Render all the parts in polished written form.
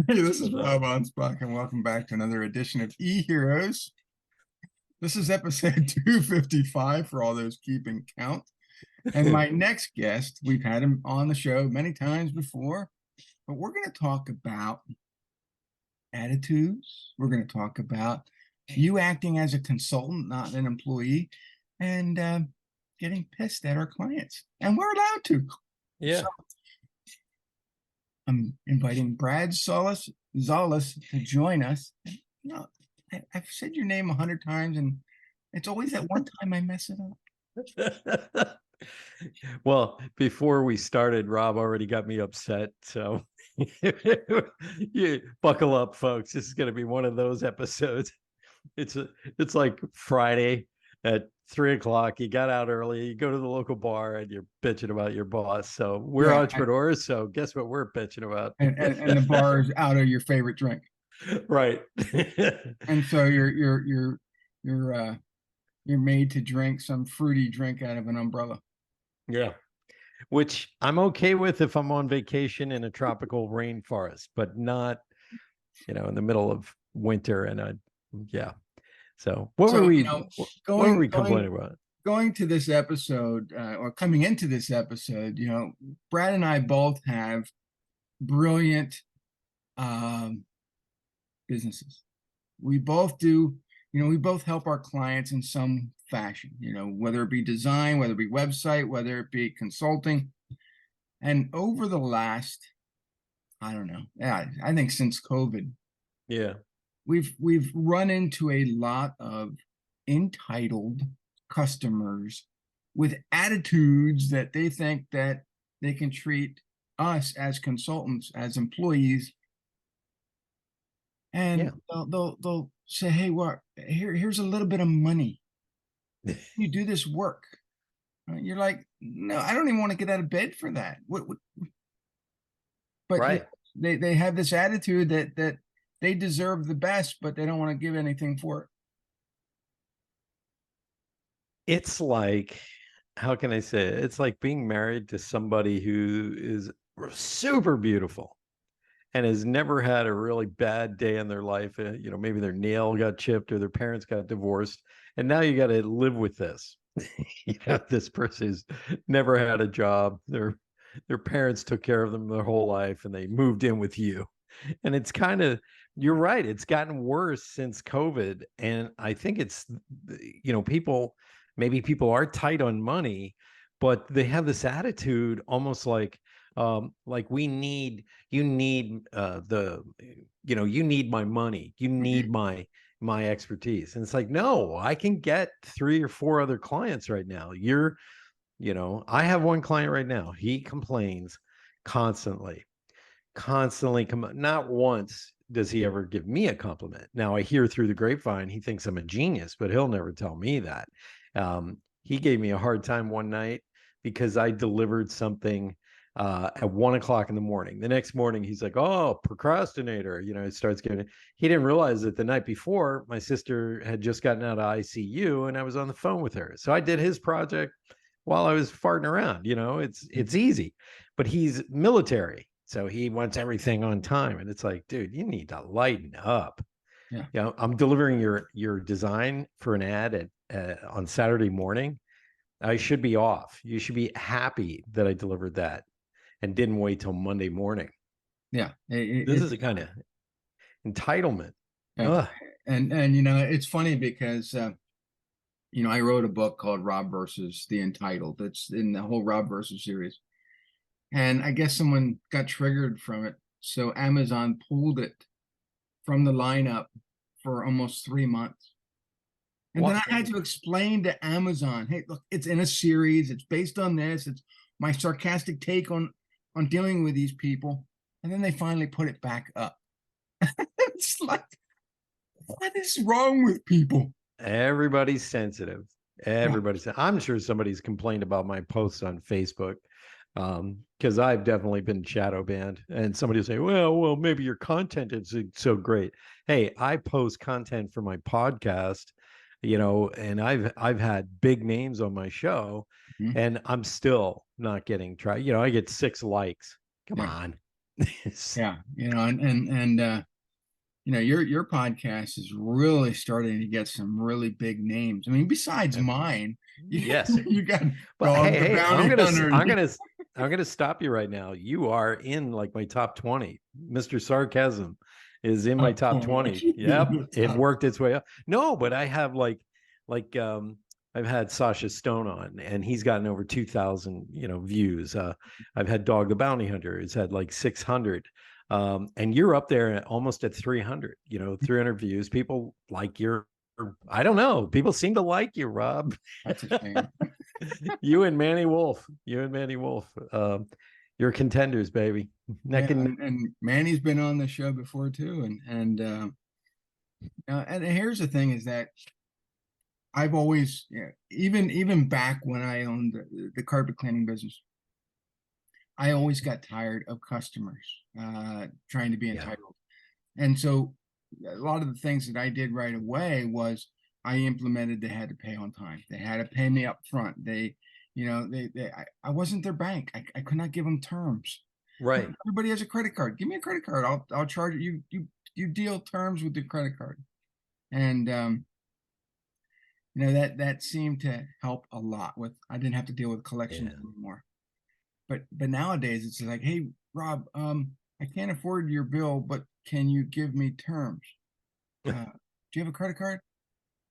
Hey, this is Rob Anspach, and welcome back to another edition of E-Heroes. This is episode 255 for all those keeping count. And my next guest, we've had him on the show many times before, but we're going to talk about attitudes. We're going to talk about you acting as a consultant, not an employee, and getting pissed at our clients. And we're allowed to. Yeah. So I'm inviting Brad Szollose to join us. You know, I've said your name 100 times, and it's always that one time I mess it up. Well, before we started, Rob already got me upset. So you buckle up, folks. This is going to be one of those episodes. It's like Friday at 3 o'clock. You got out early, you go to the local bar, and you're bitching about your boss. So we're entrepreneurs. So guess what we're bitching about? And the bar is out of your favorite drink. Right. And so you're made to drink some fruity drink out of an umbrella. Yeah. Which I'm okay with if I'm on vacation in a tropical rainforest, but not, in the middle of winter. And yeah. So what were we complaining about? Going to this episode, or coming into this episode, Brad and I both have brilliant businesses. We both do, we both help our clients in some fashion, whether it be design, whether it be website, whether it be consulting. And over the last, I don't know, I think since COVID, yeah, we've run into a lot of entitled customers with attitudes that they think that they can treat us as consultants, as employees, and they'll say, "Hey, here's a little bit of money. You do this work." You're like, "No, I don't even want to get out of bed for that." But right. They have this attitude that they deserve the best, but they don't want to give anything for it. It's like, how can I say it? It's like being married to somebody who is super beautiful and has never had a really bad day in their life. Maybe their nail got chipped or their parents got divorced. And now you got to live with this. This person's never had a job. Their parents took care of them their whole life and they moved in with you. And it's kind of, you're right. It's gotten worse since COVID. And I think it's, people are tight on money, but they have this attitude almost like you need you need my money, you need my expertise. And it's like, no, I can get 3 or 4 other clients right now. I have one client right now. He complains constantly, not once does he ever give me a compliment. Now I hear through the grapevine he thinks I'm a genius, but he'll never tell me that. He gave me a hard time one night because I delivered something at 1 o'clock in the morning. The next morning, he's like, "Oh, procrastinator." It starts getting. He didn't realize that the night before, my sister had just gotten out of ICU, and I was on the phone with her. So I did his project while I was farting around. It's easy, but he's military, so he wants everything on time, and it's like, dude, you need to lighten up. Yeah. I'm delivering your design for an ad on Saturday morning. I should be off. You should be happy that I delivered that and didn't wait till Monday morning. Yeah. This is a kind of entitlement. Yeah. And it's funny because I wrote a book called Rob versus the Entitled. It's in the whole Rob versus series. And I guess someone got triggered from it. So Amazon pulled it from the lineup for almost 3 months. And then I had to explain to Amazon, hey, look, it's in a series. It's based on this. It's my sarcastic take on dealing with these people. And then they finally put it back up. It's like, what is wrong with people? Everybody's sensitive. I'm sure somebody's complained about my posts on Facebook, because I've definitely been shadow banned, and somebody will say, well, maybe your content is so great. Hey, I post content for my podcast, and I've had big names on my show, and I'm still not getting tried. I get 6 likes. Come on. Yeah, and your podcast is really starting to get some really big names. I mean, besides mine, you, Yes. you got But Dog the hey, Bounty Hunter. I'm gonna stop you right now. You are in like my top 20. Mr. Sarcasm is in my Top top 20. I 20. should be in Yep, the it top. worked its way up. No, but I have like I've had Sasha Stone on, and he's gotten over 2,000 views. I've had Dog the Bounty Hunter. It's had like 600. And you're up there almost at 300. 300 views. People like your. I don't know. People seem to like you, Rob. That's a shame. You and Manny Wolf. You and Manny Wolf. You're contenders, baby. Neck Yeah, and and Manny's been on the show before too, and here's the thing: is that I've always, even back when I owned the carpet cleaning business, I always got tired of customers trying to be yeah. entitled. And so a lot of the things that I did right away was I implemented they had to pay on time. They had to pay me up front. I wasn't their bank. I could not give them terms. Right. Everybody has a credit card. Give me a credit card. I'll charge you. You deal terms with the credit card. And that seemed to help a lot with I didn't have to deal with collections anymore. But nowadays it's like, hey, Rob, I can't afford your bill, but can you give me terms? Do you have a credit card?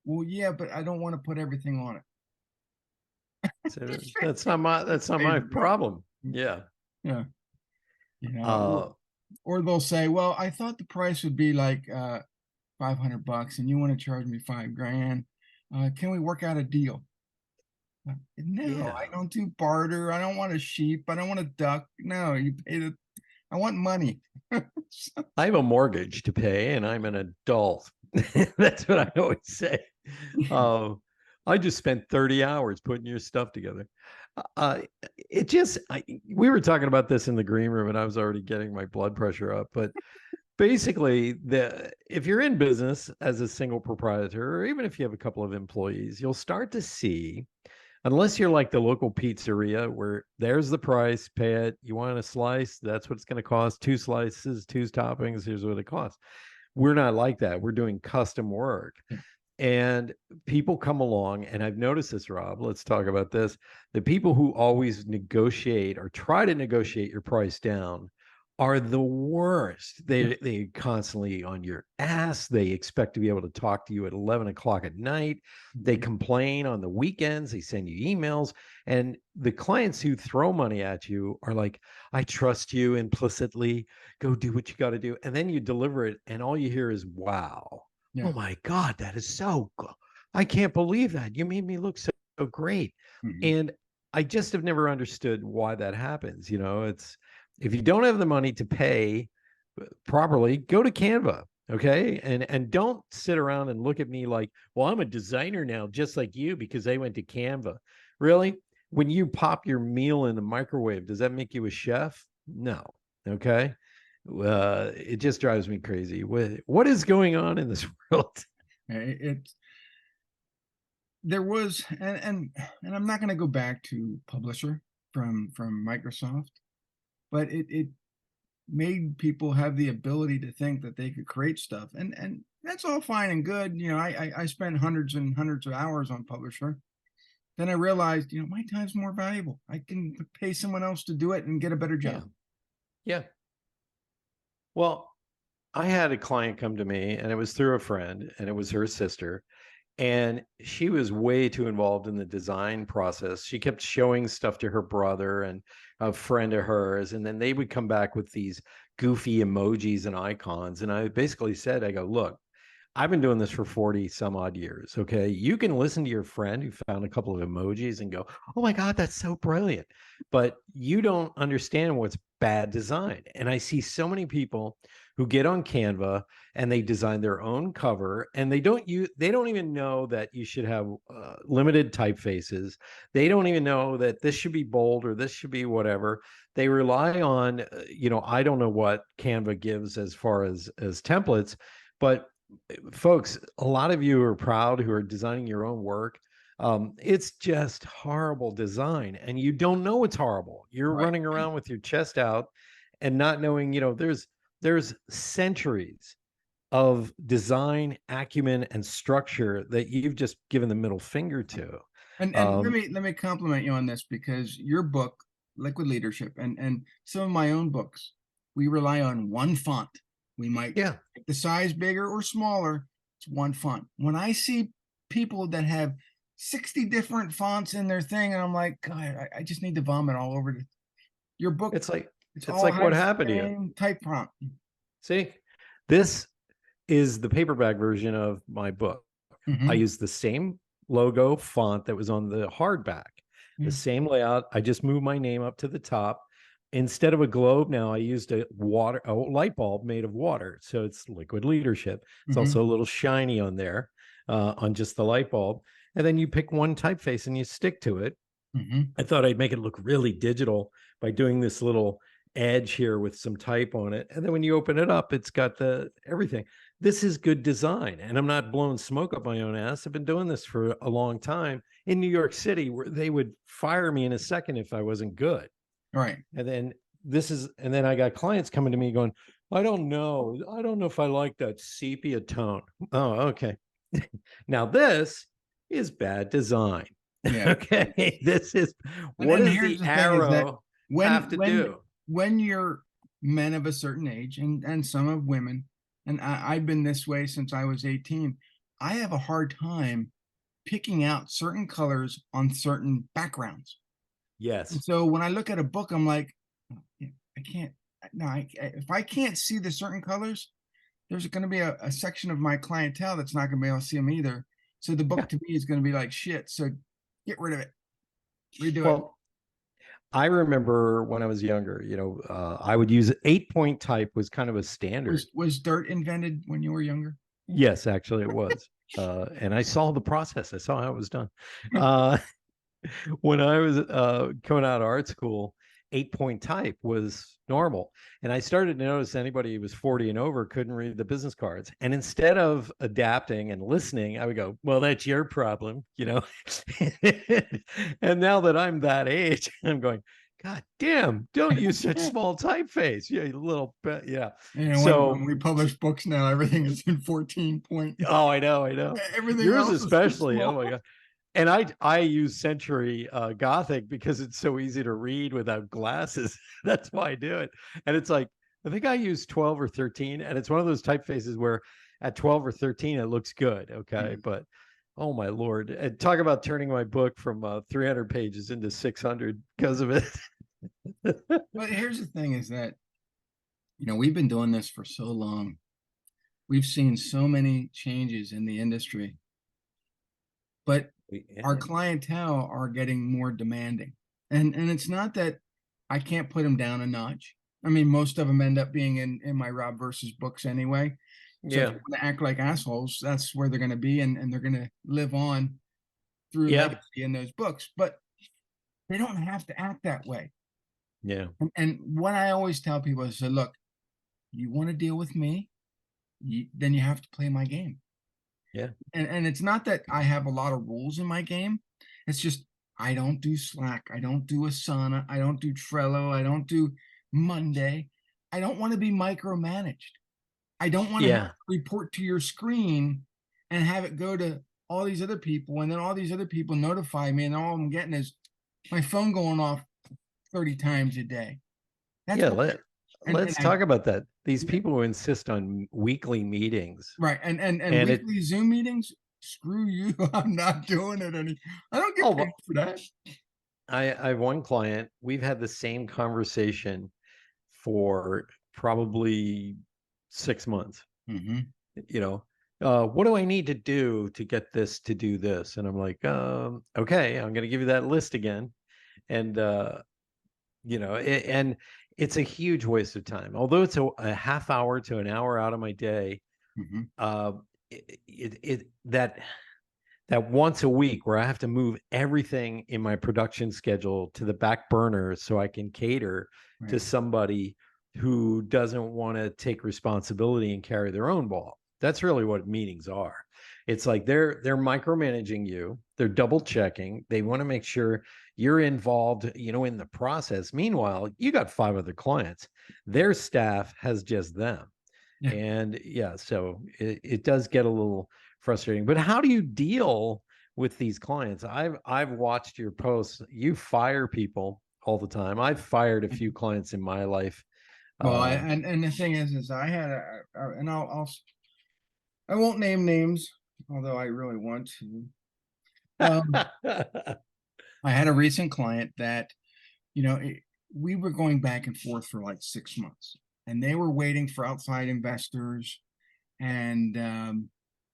Well, yeah, but I don't want to put everything on it. So that's not my problem. Yeah. Yeah. Uh, Or they'll say, well, I thought the price would be like $500 and you want to charge me $5,000. Can we work out a deal? No, yeah. I don't do barter. I don't want a sheep. I don't want a duck. No, I want money. I have a mortgage to pay and I'm an adult. That's what I always say. I just spent 30 hours putting your stuff together. We were talking about this in the green room and I was already getting my blood pressure up, but basically if you're in business as a single proprietor, or even if you have a couple of employees, you'll start to see, unless you're like the local pizzeria where there's the price, pay it. You want a slice, that's what it's going to cost. 2 slices, 2 toppings, here's what it costs. We're not like that. We're doing custom work. And people come along, and I've noticed this, Rob. Let's talk about this. The people who always negotiate or try to negotiate your price down are the worst. They constantly on your ass. They expect to be able to talk to you at 11 o'clock at night. They complain on the weekends. They send you emails. And the clients who throw money at you are like, I trust you implicitly. Go do what you got to do. And then you deliver it, and all you hear is, wow. Yeah. Oh my God, that is so good. I can't believe that. You made me look so great. Mm-hmm. And I just have never understood why that happens. It's if you don't have the money to pay properly, go to Canva. Okay. And don't sit around and look at me like, well, I'm a designer now, just like you, because they went to Canva. Really? When you pop your meal in the microwave, does that make you a chef? No. Okay. It just drives me crazy. What is going on in this world? There was, and I'm not going to go back to publisher from Microsoft, but it made people have the ability to think that they could create stuff, and that's all fine and good. I spent hundreds and hundreds of hours on publisher. Then I realized, my time's more valuable. I can pay someone else to do it and get a better job. Yeah. Well, I had a client come to me, and it was through a friend, and it was her sister. And she was way too involved in the design process. She kept showing stuff to her brother and a friend of hers. And then they would come back with these goofy emojis and icons. And I basically said, I go, look, I've been doing this for 40 some odd years. Okay. You can listen to your friend who found a couple of emojis and go, oh my God, that's so brilliant. But you don't understand what's bad design. And I see so many people who get on Canva and they design their own cover, and they don't even know that you should have limited typefaces. They don't even know that this should be bold or this should be whatever. They rely on, I don't know what Canva gives as far as templates, but folks, a lot of you are proud who are designing your own work. It's just horrible design, and you don't know it's horrible. You're running around with your chest out, and not knowing, there's centuries of design acumen and structure that you've just given the middle finger to. And let me compliment you on this, because your book, Liquid Leadership, and some of my own books, we rely on one font. We might Yeah, make the size bigger or smaller. It's one font. When I see people that have 60 different fonts in their thing, and I'm like, God, I just need to vomit all over it. Your book, it's like it's it's all like what has happened the to you. same type font. See, this is the paperback version of my book. I Mm-hmm. used the same logo font that was on the hardback, the Yeah. same layout. I just moved my name up to the top. Instead of a globe, now I used a light bulb made of water. So it's Liquid Leadership. It's Mm-hmm. also a little shiny on there, on just the light bulb. And then you pick one typeface and you stick to it. Mm-hmm. I thought I'd make it look really digital by doing this little edge here with some type on it. And then when you open it up, it's got the everything. This is good design. And I'm not blowing smoke up my own ass. I've been doing this for a long time in New York City, where they would fire me in a second if I wasn't good. Right. And then and then I got clients coming to me going, I don't know. I don't know if I like that sepia tone. Oh, okay. Now this is bad design. Yeah. Okay. This is, And what and does here's the the thing is that arrow have when to when do? when you're men of a certain age, and some of women, and I've been this way since I was 18, I have a hard time picking out certain colors on certain backgrounds. And Yes. so when I look at a book, I'm like, "Oh, yeah, I can't. No, if I can't see the certain colors, there's going to be a section of my clientele that's not going to be able to see them either. So the book Yeah. to me is going to be like shit. So get rid of it, redo it. Well, I remember when I was younger, I would use 8-point type was kind of a standard. Was dirt invented when you were younger? Yes, actually it was. And I saw the process. I saw how it was done. Uh, when I was coming out of art school, 8-point type was normal. And I started to notice anybody who was 40 and over couldn't read the business cards. And instead of adapting and listening, I would go, well, that's your problem, And now that I'm that age, I'm going, God damn, don't use such small typeface. Yeah, you little bit. Yeah. You know, when So, we publish books now, everything is in 14 point. oh, I know, I know. Everything Yours else is too especially. Oh small. my God. And I use Century Gothic because it's so easy to read without glasses. That's why I do it. And it's like, I think I use 12 or 13, and it's one of those typefaces where at 12 or 13 it looks good. Okay. Mhm. But oh my Lord. And talk about turning my book from 300 pages into 600 because of it. But here's the thing is that, we've been doing this for so long. We've seen so many changes in the industry, but our Yeah. clientele are getting more demanding. And it's not that I can't put them down a notch. I mean, most of them end up being in my Rob versus books anyway. So if Yeah. you want to act like assholes, that's where they're going to be, and they're going to live on through Yeah. legacy in those books. But they don't have to act that way. Yeah. And what I always tell people is, say, look, you want to deal with me, then you have to play my game. Yeah. And it's not that I have a lot of rules in my game. It's just I don't do Slack, I don't do Asana, I don't do Trello, I don't do Monday. I don't want to be micromanaged. I don't want to have Yeah. to report to your screen and have it go to all these other people, and then all these other people notify me, and all I'm getting is my phone going off 30 times a day. That's Yeah. bullshit. And Let's I talk about that. These yeah, people who insist on weekly meetings, right. And and it, weekly Zoom meetings, screw you. I'm not doing it any. I don't get oh, paid well, for that. I have one client. We've had the same conversation for probably 6 months. Hmm. What do I need to do to get this to do this? And I'm like, okay, I'm going to give you that list again. And, and it's a huge waste of time. Although it's a half hour to an hour out of my day, Hmm. uh, that once a week where I have to move everything in my production schedule to the back burner so I can cater to Right. somebody who doesn't want to take responsibility and carry their own ball. That's really what meetings are. It's like they're micromanaging you. They're double checking. They want to make sure you're involved, in the process. Meanwhile, you got 5 other clients. Their staff has just them. Yeah. And yeah, so it does get a little frustrating. But how do you deal with these clients? I've watched your posts. You fire people all the time. I've fired a few clients in my life. Well, Um, and the thing is I had and I won't name names, although I really want to. I had a recent client that, we were going back and forth for like 6 months, and they were waiting for outside investors. And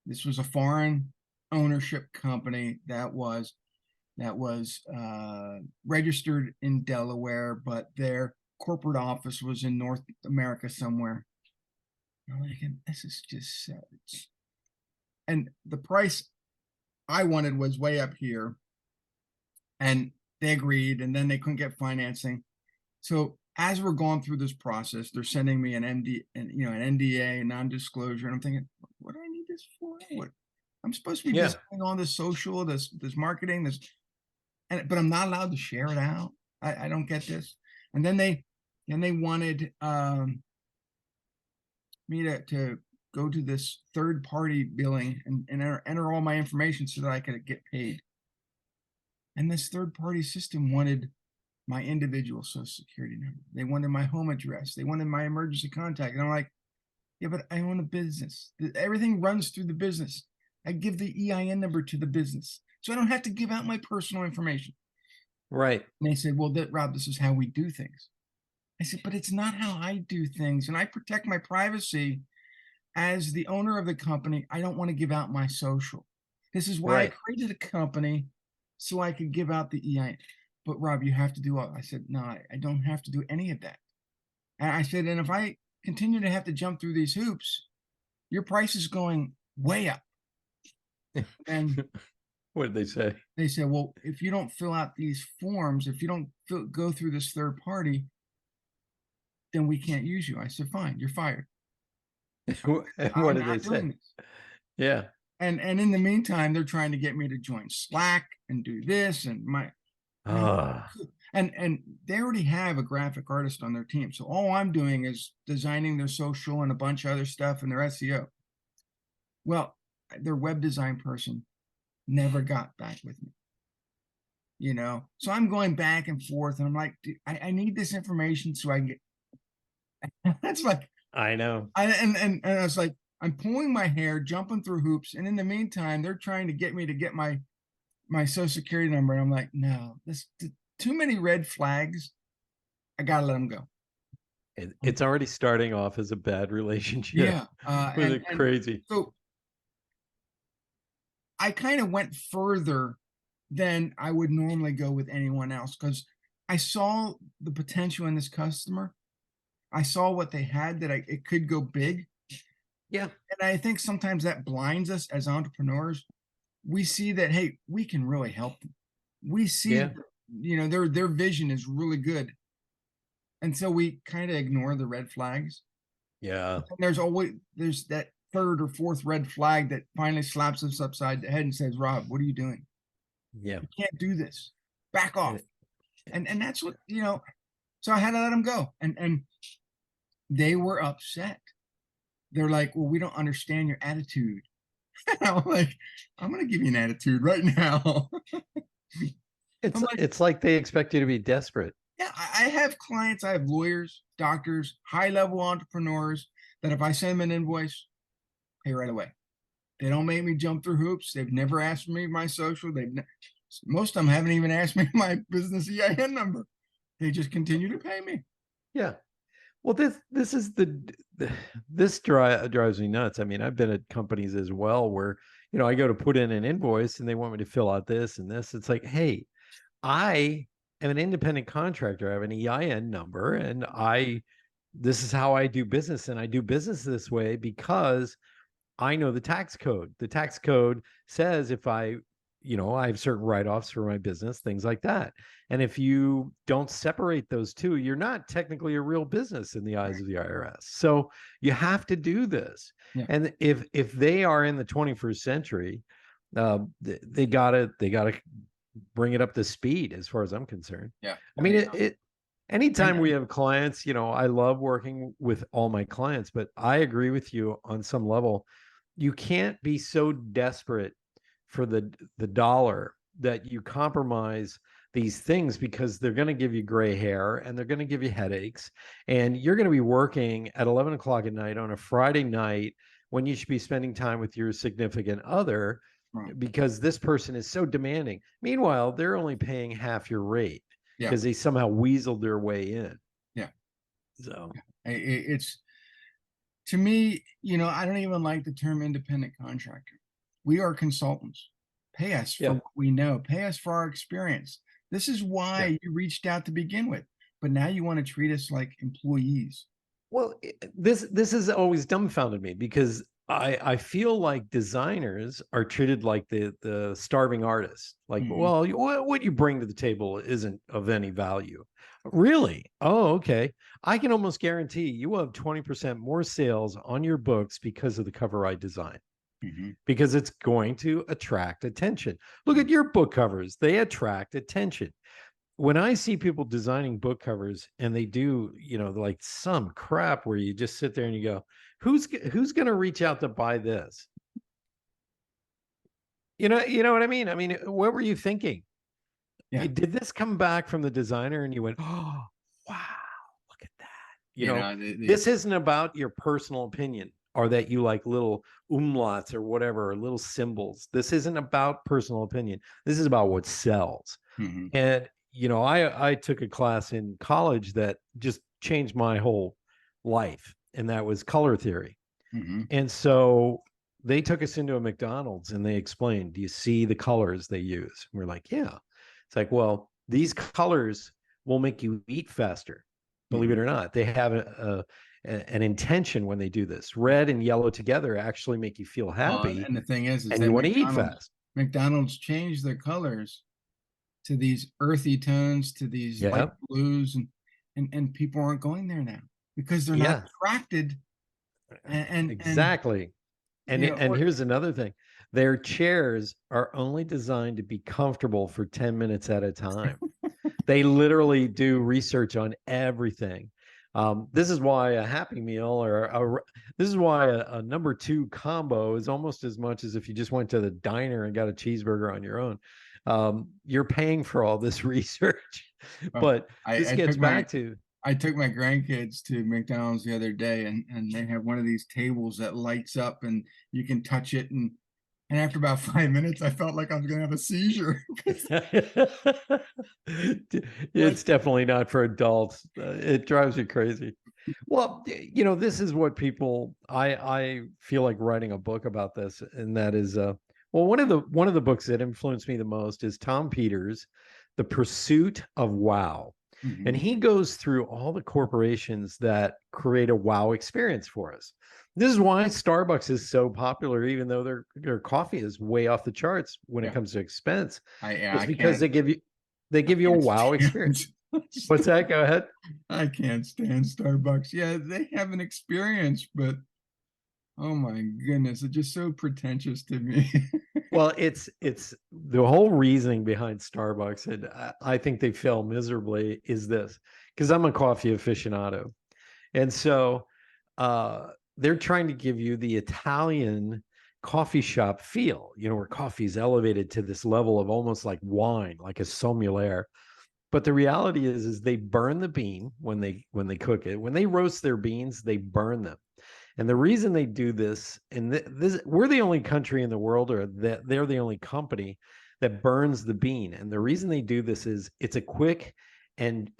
this was a foreign ownership company that was registered in Delaware, but their corporate office was in North America somewhere. I'm like, this is just and the price I wanted was way up here, and they agreed, and then they couldn't get financing. So as we're going through this process, they're sending me an an NDA, non-disclosure, and I'm thinking, what do I need this for? What I'm supposed to be yeah. designing all this social, this marketing, but I'm not allowed to share it out. I don't get this. And then they wanted me to go to this third party billing and enter all my information so that I could get paid. And this third party system wanted my individual social security number. They wanted my home address. They wanted my emergency contact. And I'm like, yeah, but I own a business. Everything runs through the business. I give the EIN number to the business, so I don't have to give out my personal information. Right. And they said, well, Rob, this is how we do things. I said, but it's not how I do things. And I protect my privacy as the owner of the company. I don't want to give out my social. This is why I created a company, so I could give out the EIN. But Rob, you have to do all. I said, no, I don't have to do any of that. And I said, and if I continue to have to jump through these hoops, your price is going way up. And what did they say? They said, well, if you don't fill out these forms, if you don't go through this third party, then we can't use you. I said, fine, you're fired. What I'm did they not doing say? this. Yeah. And in the meantime, they're trying to get me to join Slack and do this and and they already have a graphic artist on their team. So all I'm doing is designing their social and a bunch of other stuff and their SEO. Well, their web design person never got back with me. So I'm going back and forth, and I'm like, dude, I need this information so I can get. That's like, I know. And I was like, I'm pulling my hair, jumping through hoops, and in the meantime, they're trying to get me to get my social security number, and I'm like, no, this too many red flags. I gotta let them go. It's already starting off as a bad relationship. Yeah, with it crazy. So I kind of went further than I would normally go with anyone else, because I saw the potential in this customer. I saw what they had, that it could go big. Yeah. And I think sometimes that blinds us as entrepreneurs. We see that, hey, we can really help them. We see, their vision is really good. And so we kind of ignore the red flags. Yeah. And there's that third or fourth red flag that finally slaps us upside the head and says, Rob, what are you doing? Yeah. You can't do this. Back off. And that's what, so I had to let them go. And they were upset. They're like, well, we don't understand your attitude. I'm like, I'm going to give you an attitude right now. It's like they expect you to be desperate. Yeah, I have clients, I have lawyers, doctors, high-level entrepreneurs that if I send them an invoice, pay right away. They don't make me jump through hoops. They've never asked me my social. Most of them haven't even asked me my business EIN number. They just continue to pay me. Yeah. Well, this is this drives me nuts. I mean, I've been at companies as well where, I go to put in an invoice and they want me to fill out this and this. It's like, hey, I am an independent contractor. I have an EIN number, and this is how I do business, and I do business this way because I know the tax code. The tax code says if I have certain write-offs for my business, things like that. And if you don't separate those two, you're not technically a real business in the eyes of the IRS. So you have to do this. Yeah. And if they are in the 21st century, they gotta bring it up to speed as far as I'm concerned. Yeah. I mean, anytime we And have clients, I love working with all my clients, but I agree with you on some level. You can't be so desperate for the dollar that you compromise these things, because they're going to give you gray hair and they're going to give you headaches, and you're going to be working at 11 o'clock at night on a Friday night when you should be spending time with your significant other, right. because this person is so demanding. Meanwhile, they're only paying half your rate Yeah. because they somehow weaseled their way in. Yeah. So, It's, to me, I don't even like the term independent contractor. We are consultants. Pay us for yeah, what we know. Pay us for our experience. This is yeah. why you reached out to begin with. But now you want to treat us like employees. Well, this has always dumbfounded me, because I feel like designers are treated like the starving artist. Like, Mhm. well, what you bring to the table isn't of any value. Really? Oh, okay. I can almost guarantee you will have 20% more sales on your books because of the cover I design, Mhm. because it's going to attract attention. Look at your book covers, they attract attention. When I see people designing book covers and they do, like some crap where you just sit there and you go, who's going to reach out to buy this? You know what I mean? I mean, what were you thinking? Yeah. Did this come back from the designer and you went, oh, wow, look at that? You know, the This isn't about your personal opinion, or that you like little umlauts or whatever, or little symbols. This isn't about personal opinion. This is about what sells. Mhm. And I took a class in college that just changed my whole life, and that was color theory. Mhm. And so they took us into a McDonald's and they explained, do you see the colors they use? And we're like, yeah. It's like, well, these colors will make you eat faster. Believe it Mhm. or not, they have an intention when they do this. Red and yellow together actually make you feel happy And the thing is and that you want to eat fast. McDonald's changed their colors to these earthy tones, to these light Yeah. blues, and people aren't going there now because they're not Yeah, attracted. And exactly. And or here's another thing. Their chairs are only designed to be comfortable for 10 minutes at a time. They literally do research on everything. This is why a Happy Meal this is why a number two combo is almost as much as if you just went to the diner and got a cheeseburger on your own. You're paying for all this research. uh, But I, this I gets took my back to, I took my grandkids to McDonald's the other day, and they have one of these tables that lights up, and you can touch it, and after about 5 minutes, I felt like I was gonna have a seizure. Like, it's definitely not for adults. It drives you crazy. Well, this is what people. I feel like writing a book about this, and that is well, one of the books that influenced me the most is Tom Peters, The Pursuit of Wow. And mhm. he goes through all the corporations that create a wow experience for us. This is why Starbucks is so popular, even though their coffee is way off the charts when it Yeah, comes to expense. yeah, It's because they give you a can't wow stand experience. What's that? Go ahead. I can't stand Starbucks. Yeah, they have an experience, but oh my goodness, it's just so pretentious to me. Well, it's the whole reasoning behind Starbucks, and I think they fail miserably, is this, because I'm a coffee aficionado, and so they're trying to give you the Italian coffee shop feel, where coffee is elevated to this level of almost like wine, like a sommelier. But the reality is they burn the bean when they cook it. When they roast their beans, they burn them. And the reason they do this, and this, we're the only country in the world, or that they're the only company that burns the bean. And the reason they do this is it's a quick and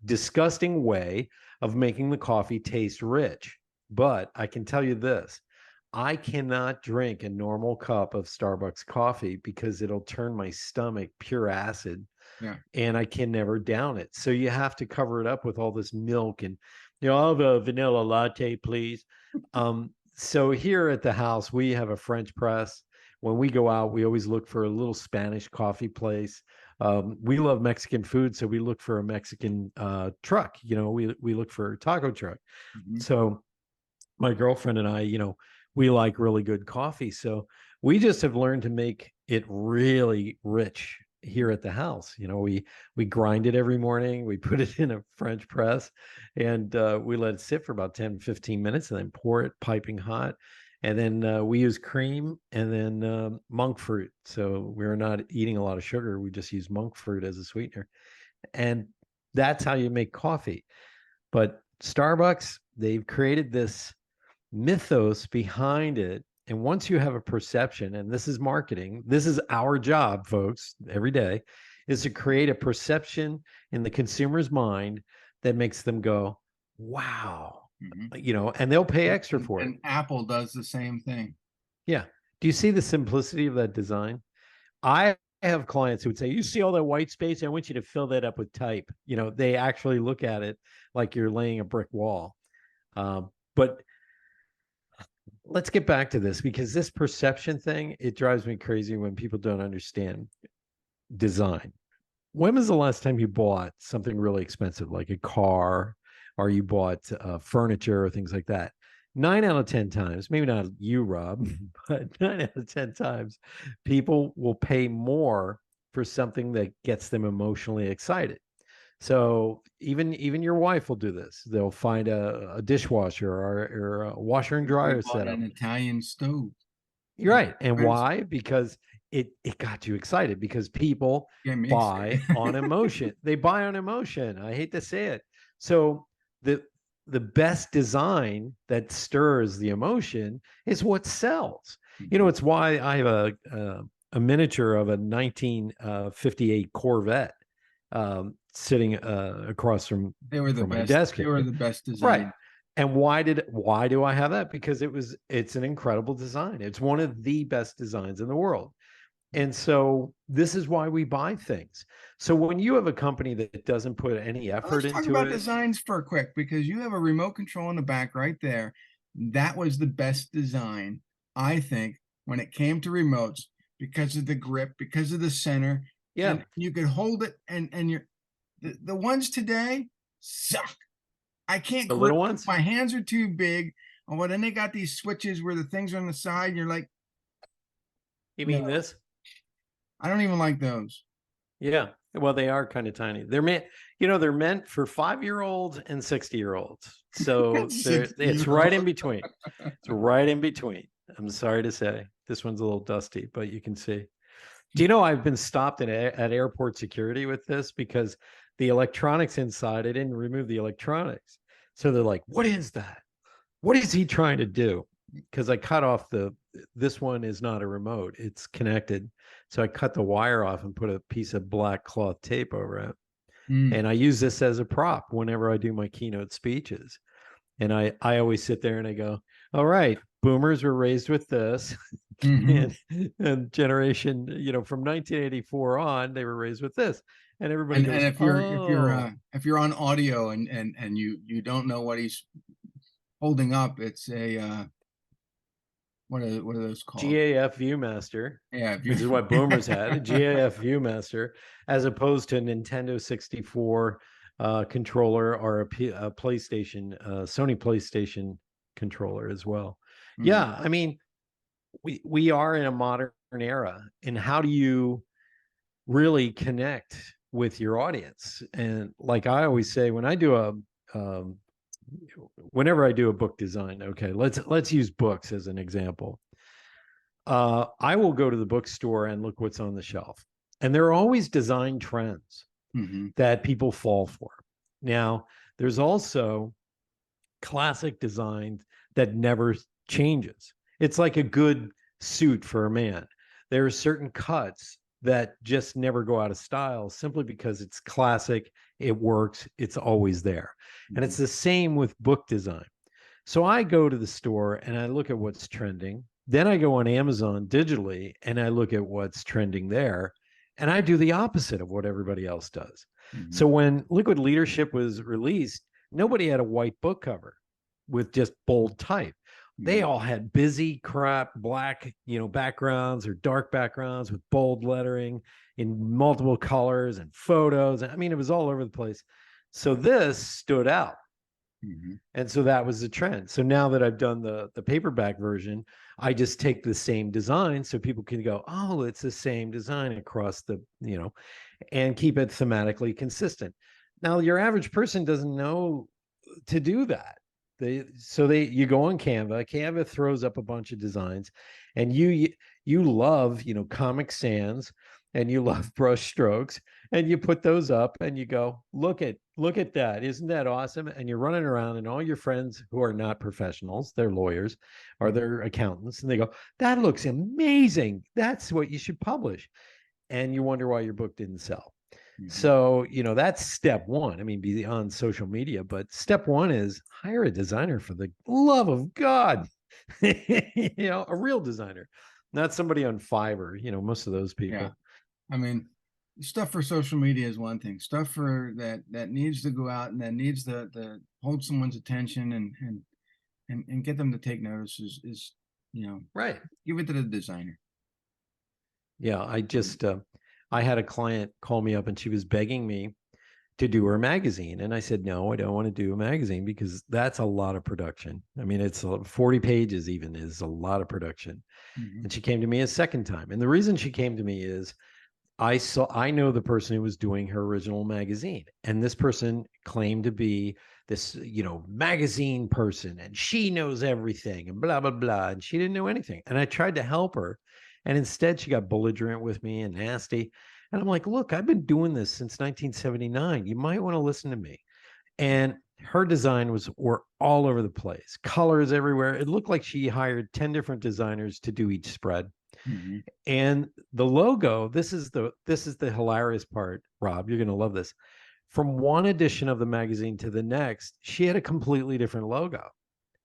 disgusting way of making the coffee taste rich. But I can tell you this, I cannot drink a normal cup of Starbucks coffee because it'll turn my stomach pure acid, Yeah. and I can never down it. So you have to cover it up with all this milk and, I'll have a vanilla latte, please. So here at the house, we have a French press. When we go out, we always look for a little Spanish coffee place. We love Mexican food, so we look for a Mexican truck. We look for a taco truck. Mhm. So my girlfriend and I, we like really good coffee. So we just have learned to make it really rich here at the house. We grind it every morning. We put it in a French press, and we let it sit for about 10-15 minutes, and then pour it piping hot. And then we use cream and then monk fruit. So we're not eating a lot of sugar. We just use monk fruit as a sweetener. And that's how you make coffee. But Starbucks, they've created this mythos behind it. And once you have a perception, and this is marketing, this is our job, folks, every day, is to create a perception in the consumer's mind that makes them go, wow, and they'll pay extra for it. And Apple does the same thing. Yeah. Do you see the simplicity of that design? I have clients who would say, you see all that white space? I want you to fill that up with type. They actually look at it like you're laying a brick wall. But let's get back to this, because this perception thing, it drives me crazy when people don't understand design. When was the last time you bought something really expensive, like a car, or you bought furniture or things like that? 9 out of 10 times, maybe not you, Rob, but 9 out of 10 times, people will pay more for something that gets them emotionally excited. So even your wife will do this. They'll find a dishwasher or a washer and dryer setup. An Italian stove. You're right. And why? Because it got you excited, because people buy on emotion. They buy on emotion. I hate to say it. So the best design that stirs the emotion is what sells. It's why I have a miniature of a 1958 Corvette sitting across from my desk. They were the best design. Right. And why do I have that? Because it's an incredible design. It's one of the best designs in the world. And so this is why we buy things. So when you have a company that doesn't put any effort into it. Let's talk about designs for quick, because you have a remote control in the back right there. That was the best design, I think, when it came to remotes, because of the grip, because of the center. Yeah. And you could hold it, and the ones today suck. I can't grip. The little ones? My hands are too big. Oh, well, then they got these switches where the things are on the side, and you're like, you mean this? I don't even like those. Yeah. Well, they are kind of tiny. They're meant for 5-year-olds and 60-year-olds. So it's right in between. It's right in between. I'm sorry to say. This one's a little dusty, but you can see. Do you know I've been stopped at airport security with this, because the electronics inside, I didn't remove the electronics. So they're like, what is that? What is he trying to do? Because I cut off this one is not a remote. It's connected. So I cut the wire off and put a piece of black cloth tape over it. And I use this as a prop whenever I do my keynote speeches. And I always sit there and I go, all right, boomers were raised with this. And generation, from 1984 on, they were raised with this. And everybody goes, and if you're on audio and you don't know what he's holding up, it's a what are those called? GAF Viewmaster. Yeah, which is what boomers had, a GAF Viewmaster, as opposed to a Nintendo 64 controller, or a PlayStation, Sony PlayStation controller as well. Yeah, I mean, we are in a modern era, and how do you really connect with your audience? And like I always say, when I do whenever I do a book design, okay, let's use books as an example. I will go to the bookstore and look what's on the shelf, and there are always design trends that people fall for. Now, there's also classic design that never changes. It's like a good suit for a man. There are certain cuts that just never go out of style, simply because it's classic, it works, it's always there. And it's the same with book design. So I go to the store and I look at what's trending. Then I go on Amazon digitally and I look at what's trending there. And I do the opposite of what everybody else does. So when Liquid Leadership was released, nobody had a white book cover with just bold type. They all had busy crap, black, backgrounds or dark backgrounds with bold lettering in multiple colors and photos. I mean, it was all over the place. So this stood out. Mhm. And so that was the trend. So now that I've done the paperback version, I just take the same design so people can go, oh, it's the same design across the, and keep it thematically consistent. Now, your average person doesn't know to do that. You go on Canva. Canva throws up a bunch of designs, and you love Comic Sans, and you love brush strokes, and you put those up, and you go, look at that, isn't that awesome? And you're running around, and all your friends who are not professionals, they're lawyers or they're accountants, and they go, that looks amazing. That's what you should publish. And you wonder why your book didn't sell. Mhm. So, that's step one. I mean, beyond social media, but step one is hire a designer for the love of God. A real designer, not somebody on Fiverr, most of those Yeah. people. I mean, stuff for social media is one thing. Stuff for that needs to go out and that needs to hold someone's attention and get them to take notice is you know Right. give it to the designer. Yeah. I had a client call me up and she was begging me to do her magazine. And I said, no, I don't want to do a magazine because that's a lot of production. I mean, it's 40 pages even is a lot of production. Mhm. And she came to me a second time. And the reason she came to me is I know the person who was doing her original magazine, and this person claimed to be this, magazine person, and she knows everything, and blah blah blah, and she didn't know anything. And I tried to help her, and instead she got belligerent with me and nasty. And I'm like, look, I've been doing this since 1979. You might want to listen to me. And her design were all over the place, colors everywhere. It looked like she hired 10 different designers to do each spread. Mhm. And the logo, this is the hilarious part, Rob. You're going to love this. From one edition of the magazine to the next, she had a completely different logo.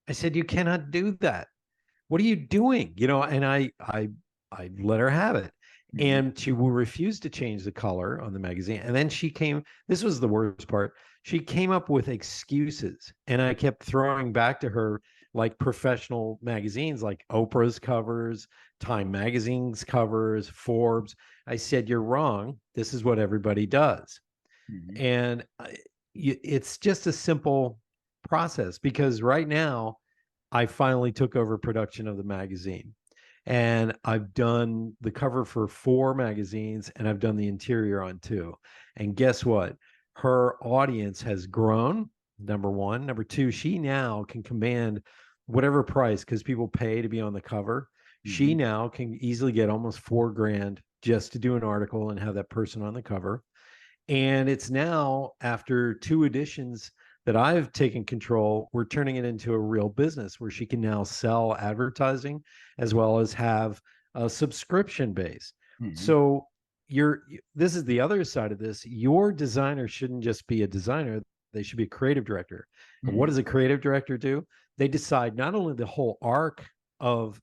I said, "You cannot do that. What are you doing?" And I let her have it. Mhm. And she will refuse to change the color on the magazine. And then this was the worst part. She came up with excuses. And I kept throwing back to her like professional magazines like Oprah's covers, Time Magazine's covers, Forbes. I said, you're wrong. This is what everybody does. Mhm. And it's just a simple process because right now I finally took over production of the magazine. And I've done the cover for 4 magazines and I've done the interior on 2. And guess what? Her audience has grown, number one. Number two, she now can command whatever price because people pay to be on the cover. She Mhm. now can easily get almost 4 grand just to do an article and have that person on the cover. And it's now, after 2 editions that I've taken control, we're turning it into a real business where she can now sell advertising as well as have a subscription base. Mhm. So this is the other side of this. Your designer shouldn't just be a designer, they should be a creative director. And what Mhm. does a creative director do? They decide not only the whole arc of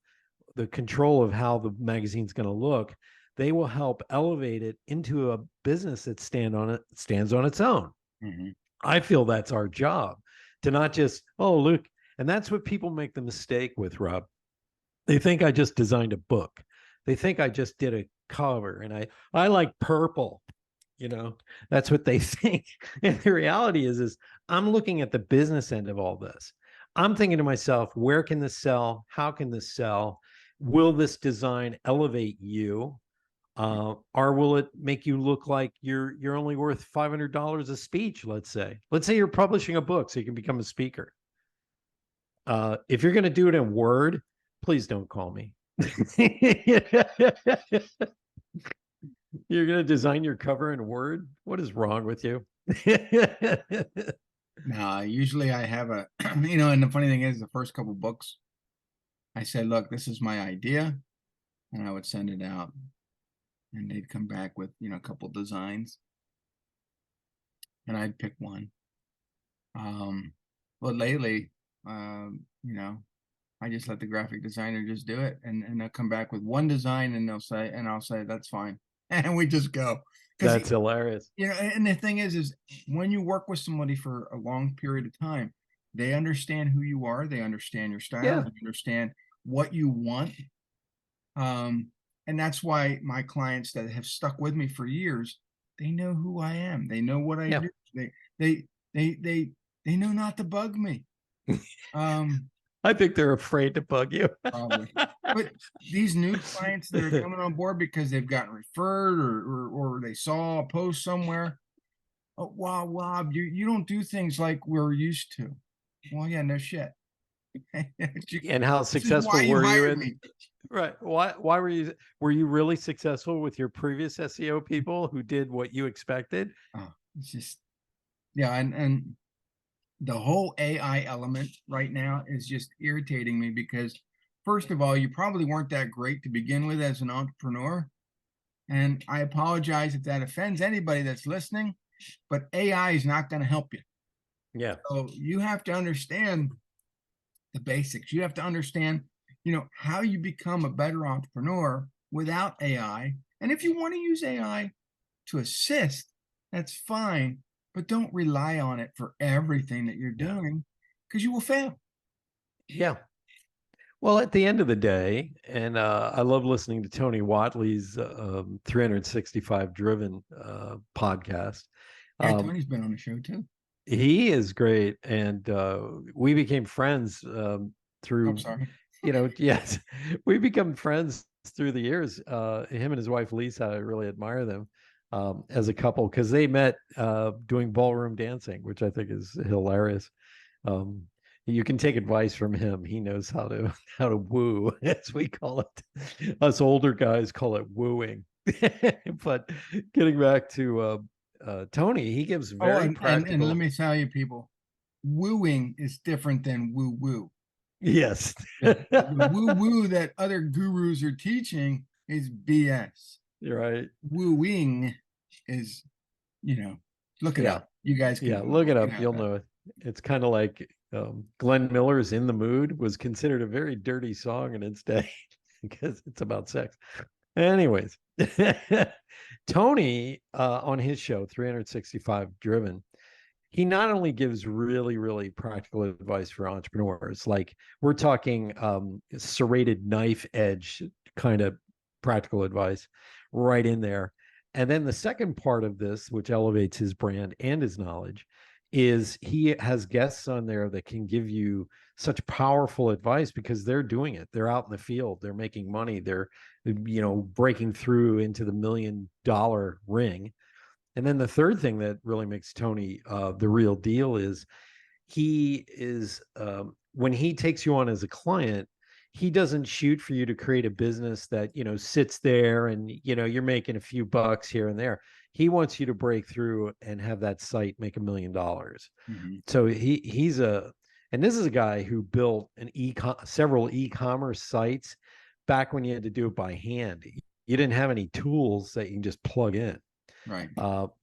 the control of how the magazine's going to look, they will help elevate it into a business that stands on its own. Mhm. I feel that's our job to not just, oh, look. And that's what people make the mistake with, Rob. They think I just designed a book. They think I just did a cover and I like purple. That's what they think. And the reality is I'm looking at the business end of all this. I'm thinking to myself, where can this sell? How can this sell? Will this design elevate you? Or will it make you look like you're only worth $500 a speech? Let's say you're publishing a book so you can become a speaker. If you're going to do it in Word, please don't call me. You're going to design your cover in Word? What is wrong with you? Now, usually I have and the funny thing is, the first couple books, I said, look, this is my idea, and I would send it out, and they'd come back with, a couple designs, and I'd pick one. But lately, I just let the graphic designer just do it, and they'll come back with one design, and I'll say that's fine, and we just go. Because That's hilarious. and the thing is when you work with somebody for a long period of time, they understand who you are, they understand your style, Yeah. they understand what you want. Um, and that's why my clients that have stuck with me for years, they know who I am. They know what I Yeah. do. They they they they know not to bug me. I think they're afraid to bug you. Probably. But these new clients that are coming on board because they've gotten referred or they saw a post somewhere. Oh, wow, Rob, you don't do things like we're used to. Well, yeah, no shit. And how This is why successful you were you hired in? me. Right. Why were you really successful with your previous SEO people who did what you expected? Oh, it's just yeah, and the whole AI element right now is just irritating me because first of all, you probably weren't that great to begin with as an entrepreneur. And I apologize if that offends anybody that's listening, but AI is not going to help you. Yeah. So you have to understand the basics. You have to understand, how you become a better entrepreneur without AI. And if you want to use AI to assist, that's fine, but don't rely on it for everything that you're Yeah. doing because you will fail. Yeah. Well, at the end of the day, and I love listening to Tony Watley's 365 Driven podcast. Yeah, Tony's been on the show too. He is great, and we became friends I'm through, sorry. yes, we become friends through the years. Him and his wife Lisa, I really admire them as a couple because they met doing ballroom dancing, which I think is hilarious. Um, you can take advice from him. He knows how to woo, as we call it. Us older guys call it wooing. But getting back to Tony, he gives Oh, very and let practical. me tell you, people, wooing is different than woo woo. Yes. The woo woo that other gurus are teaching is BS. You're right. Wooing is, look it Yeah. up. You guys can Yeah. Google Look it it. You up. have You'll it. know it. It's kind of like Glenn Miller's In the Mood was considered a very dirty song in its day because it's about sex. Anyways, Tony on his show, 365 Driven, he not only gives really, really practical advice for entrepreneurs, like we're talking serrated knife edge kind of practical advice right in there. And then the second part of this, which elevates his brand and his knowledge, is he has guests on there that can give you such powerful advice because they're doing it. They're out in the field, they're making money, they're breaking through into the $1 million ring. And then the third thing that really makes Tony the real deal is he is when he takes you on as a client, he doesn't shoot for you to create a business that sits there and you're making a few bucks here and there. He wants you to break through and have that site make $1 million. Mhm. So and this is a guy who built several e-commerce sites back when you had to do it by hand. You didn't have any tools that you can just plug in. Right.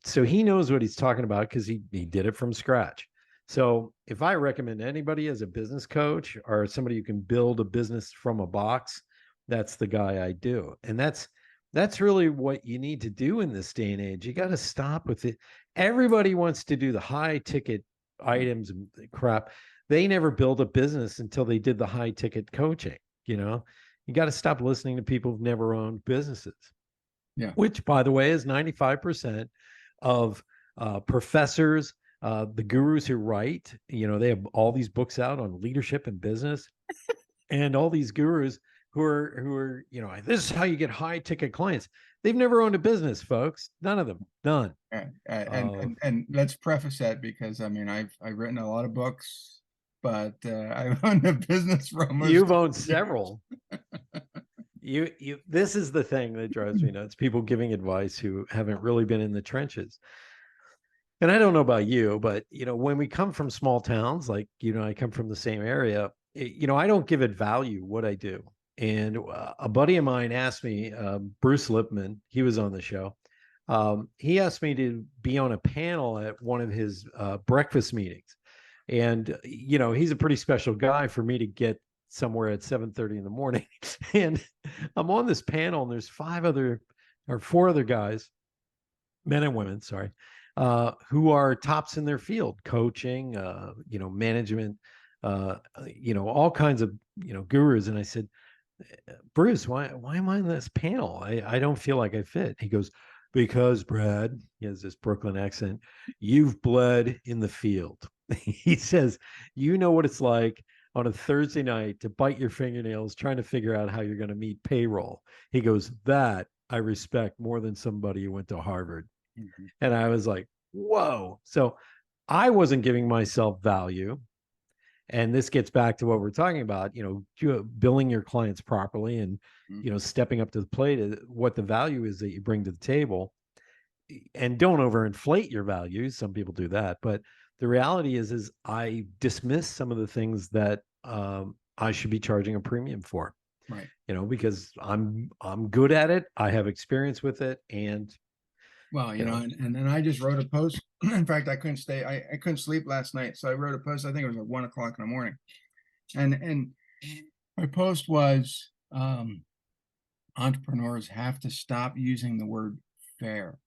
So he knows what he's talking about because he did it from scratch. So if I recommend anybody as a business coach or somebody who can build a business from a box, that's the guy I do. And that's really what you need to do in this day and age. You got to stop with it. Everybody wants to do the high ticket items and crap. They never build a business until they did the high ticket coaching. You got to stop listening to people who've never owned businesses. Yeah. Which, by the way, is 95% of professors, the gurus who write. They have all these books out on leadership and business, and all these gurus who are this is how you get high ticket clients. They've never owned a business, folks. None of them. None. And let's preface that because I mean I've written a lot of books, but I've owned a business for almost You've owned 20 years. several. This is the thing that drives me nuts. People giving advice who haven't really been in the trenches. And I don't know about you, but when we come from small towns, like I come from the same area, I don't give it value what I do. And a buddy of mine asked me, Bruce Lipman, he was on the show. He asked me to be on a panel at one of his breakfast meetings. And he's a pretty special guy for me to get somewhere at 7:30 in the morning. And I'm on this panel, and there's 4 other guys, men and women, sorry, who are tops in their field, coaching, management, all kinds of, gurus. And I said, Bruce, why am I in this panel? I don't feel like I fit. He goes, because Brad, he has this Brooklyn accent, you've bled in the field. He says, you know what it's like on a Thursday night to bite your fingernails trying to figure out how you're going to meet payroll. He goes, that I respect more than somebody who went to Harvard. Mhm. And I was like, whoa. So I wasn't giving myself value. And this gets back to what we're talking about, billing your clients properly and, Mhm. stepping up to the plate, what the value is that you bring to the table. And don't overinflate your values. Some people do that. But the reality is I dismiss some of the things that I should be charging a premium for, Right. because I'm good at it. I have experience with it. And, Well, you know, and then I just wrote a post. In fact, I couldn't stay. I couldn't sleep last night, so I wrote a post. I think it was at 1 o'clock in the morning, and my post was, entrepreneurs have to stop using the word fair.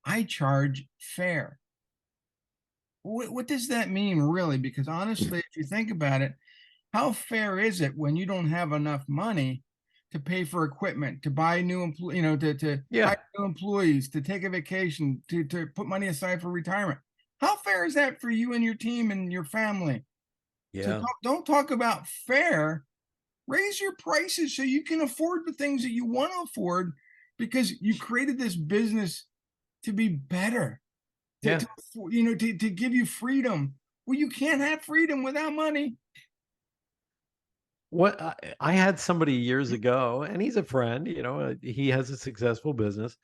I charge fair. What does that mean, really? Because honestly, if you think about it, how fair is it when you don't have enough money to pay for equipment, to buy new to hire yeah, new employees, to take a vacation, to put money aside for retirement? How fair is that for you and your team and your family? So yeah. don't talk about fair. Raise your prices so you can afford the things that you want to afford, because you created this business to be better, Yeah. to give you freedom. Well, you can't have freedom without money. What I had somebody years ago, and he's a friend, he has a successful business,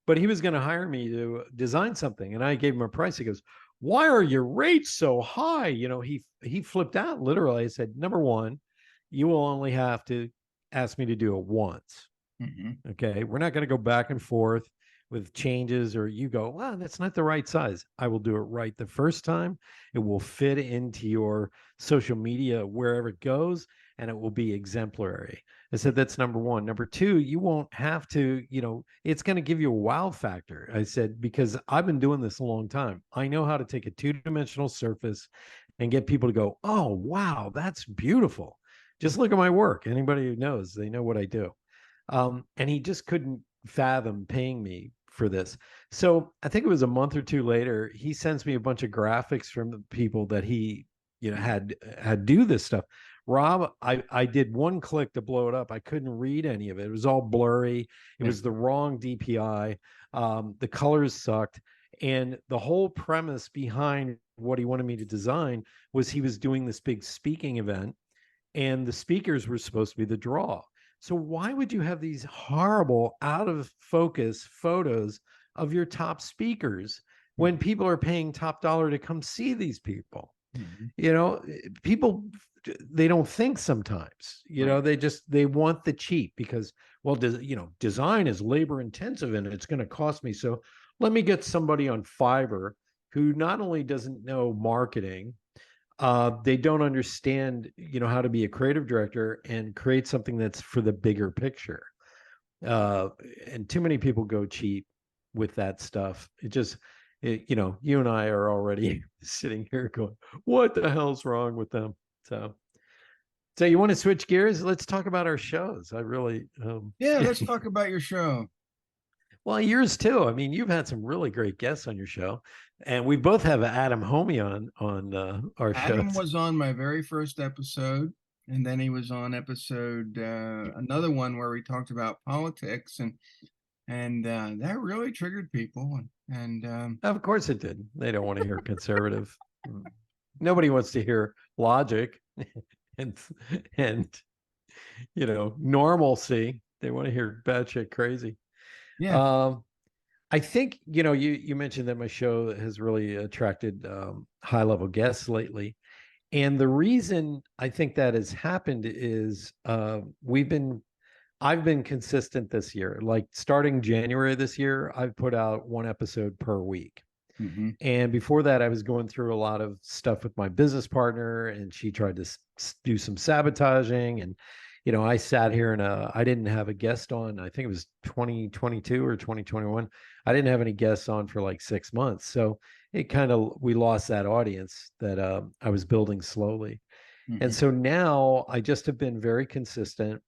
but he was going to hire me to design something. And I gave him a price. He goes, why are your rates so high? He flipped out literally. I said, number one, you will only have to ask me to do it once. Mhm. Okay. We're not going to go back and forth with changes, or you go, well, that's not the right size. I will do it right the first time. It will fit into your social media, wherever it goes, and it will be exemplary. I said, that's number one. Number two, you won't have to, it's going to give you a wow factor. I said, because I've been doing this a long time. I know how to take a two-dimensional surface and get people to go, oh, wow, that's beautiful. Just look at my work. Anybody who knows, they know what I do. And he just couldn't fathom paying me for this. So I think it was a month or two later, he sends me a bunch of graphics from the people that he, had do this stuff. Rob, I did one click to blow it up. I couldn't read any of it. It was all blurry. It was the wrong DPI. The colors sucked. And the whole premise behind what he wanted me to design was he was doing this big speaking event, and the speakers were supposed to be the draw. So why would you have these horrible out of focus photos of your top speakers when people are paying top dollar to come see these people? Mhm. You know, people, they don't think sometimes, Right. they want the cheap because, well, design is labor intensive and it's going to cost me. So let me get somebody on Fiverr who not only doesn't know marketing, they don't understand, how to be a creative director and create something that's for the bigger picture. Uh, and too many people go cheap with that stuff. You and I are already sitting here going, "What the hell's wrong with them?" So you want to switch gears? Let's talk about our shows. I really, Yeah, let's talk about your show. well, yours too. I mean, you've had some really great guests on your show, and we both have Adam Homey on our Adam shows. was on my very first episode, and then he was on episode another one where we talked about politics, and that really triggered people. And Of course it did. They don't want to hear conservative. Nobody wants to hear logic and and normalcy. They want to hear batshit crazy. yeah. Um, I think you mentioned that my show has really attracted high level guests lately, and the reason I think that has happened is I've been consistent this year. Like starting January this year, I've put out one episode per week. Hmm. And before that, I was going through a lot of stuff with my business partner, and she tried to do some sabotaging. And, I sat here and I didn't have a guest on. I think it was 2022 or 2021. I didn't have any guests on for like 6 months. So we lost that audience that I was building slowly. And Hmm. so now I just have been very consistent.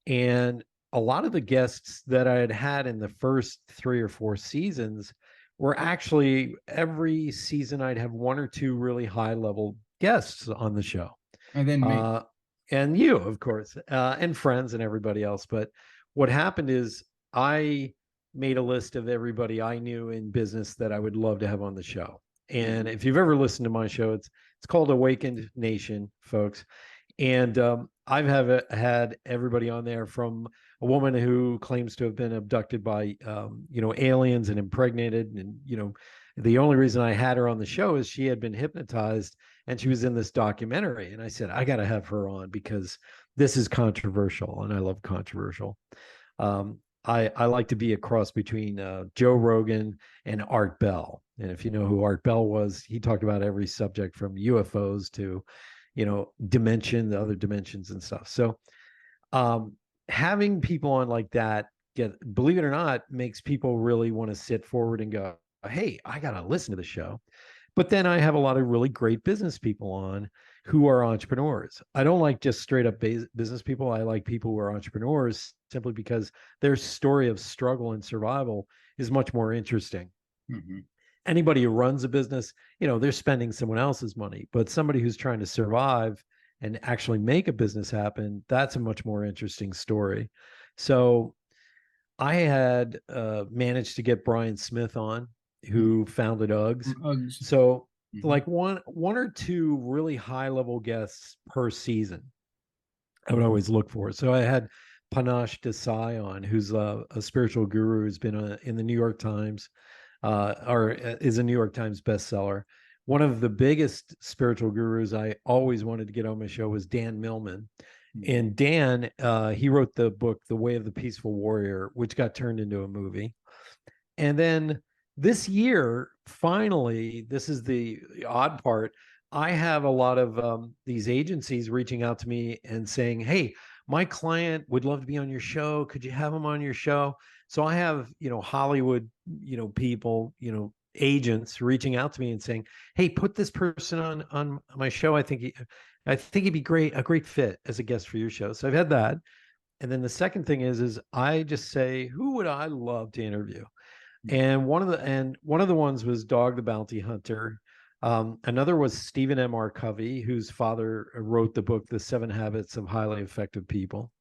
And a lot of the guests that I had in the first 3 or 4 seasons where actually every season I'd have one or two really high level guests on the show. And then me. Uh, and you, of course, and friends and everybody else. But what happened is I made a list of everybody I knew in business that I would love to have on the show. And Mhm. if you've ever listened to my show, it's called Awakened Nation, folks. And I've had everybody on there, from a woman who claims to have been abducted by aliens and impregnated, and the only reason I had her on the show is she had been hypnotized and she was in this documentary. And I said, I got to have her on because this is controversial, and I love controversial. I like to be a cross between Joe Rogan and Art Bell. And if you know who Art Bell was, he talked about every subject from UFOs to, the other dimensions and stuff. So um, having people on like that, believe it or not, makes people really want to sit forward and go, hey, I got to listen to the show. But then I have a lot of really great business people on who are entrepreneurs. I don't like just straight up business people. I like people who are entrepreneurs simply because their story of struggle and survival is much more interesting. Mhm. Anybody who runs a business, they're spending someone else's money, but somebody who's trying to survive and actually make a business happen, that's a much more interesting story. So I had managed to get Brian Smith on, Mhm. who founded Uggs. Hugs. So Mhm. like one or two really high level guests per season, I would always look for. So I had Panache Desai on, who's a spiritual guru who's been in the New York Times, or is a New York Times bestseller. One of the biggest spiritual gurus I always wanted to get on my show was Dan Millman. Mhm. And Dan, he wrote the book, The Way of the Peaceful Warrior, which got turned into a movie. And then this year, finally, this is the odd part. I have a lot of these agencies reaching out to me and saying, hey, my client would love to be on your show. Could you have him on your show? So I have, Hollywood, people, agents reaching out to me and saying, hey, put this person on my show. I think he'd be a great fit as a guest for your show. So I've had that. And then the second thing is I just say, who would I love to interview? Mhm. And one of the ones was Dog the Bounty Hunter. Another was Stephen M. R. Covey, whose father wrote the book The 7 Habits of Highly Effective People,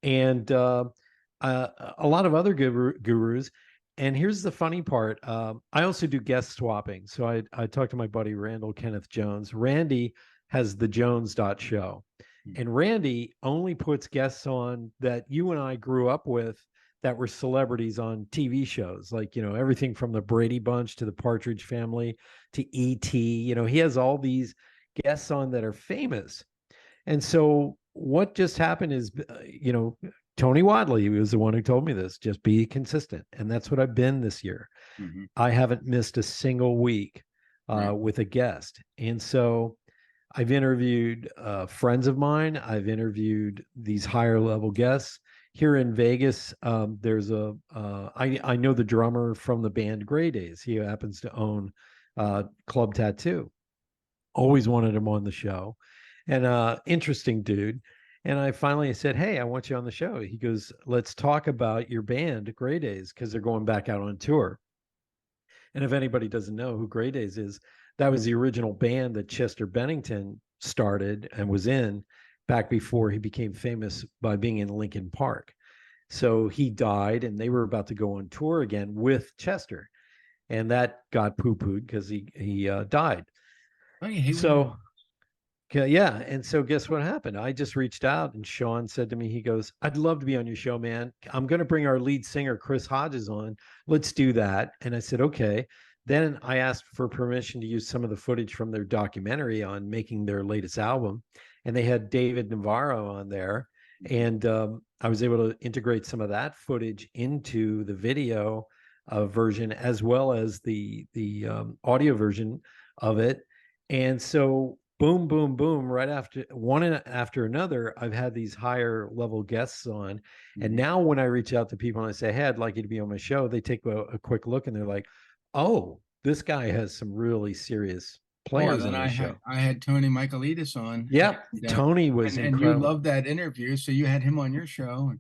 and a lot of other gurus. And here's the funny part: I also do guest swapping. So I talked to my buddy Randall Kenneth Jones. Randy has the Jones dot show, Mhm. and Randy only puts guests on that you and I grew up with, that were celebrities on TV shows, like, everything from the Brady Bunch to the Partridge Family to E.T. He has all these guests on that are famous. And so what just happened is, Tony Wadley was the one who told me this: just be consistent. And that's what I've been this year. Mhm. I haven't missed a single week Right. with a guest. And so I've interviewed friends of mine. I've interviewed these higher level guests. Here in Vegas, there's I know the drummer from the band Grey Days. He happens to own Club Tattoo. Always wanted him on the show, and interesting dude. And I finally said, hey, I want you on the show. He goes, let's talk about your band Grey Days, because they're going back out on tour. And if anybody doesn't know who Grey Days is, that was the original band that Chester Bennington started and was in back before he became famous by being in Linkin Park. So he died, and they were about to go on tour again with Chester, and that got poo pooed because he died. Oh yeah, he was. So yeah, and so guess what happened? I just reached out, and Sean said to me, he goes, I'd love to be on your show, man. I'm going to bring our lead singer, Chris Hodges, on. Let's do that. And I said, okay. Then I asked for permission to use some of the footage from their documentary on making their latest album. And they had David Navarro on there. Mhm. And I was able to integrate some of that footage into the video version, as well as the audio version of it. And so boom, boom, boom, right after one after another, I've had these higher level guests on. And Mhm. now when I reach out to people and I say, hey, I'd like you to be on my show, they take a quick look and they're like, oh, this guy has some really serious Oh, and players then on his show. I had Tony Michaelides on, Yep. and Tony was and you incredible. loved that interview, so you had him on your show.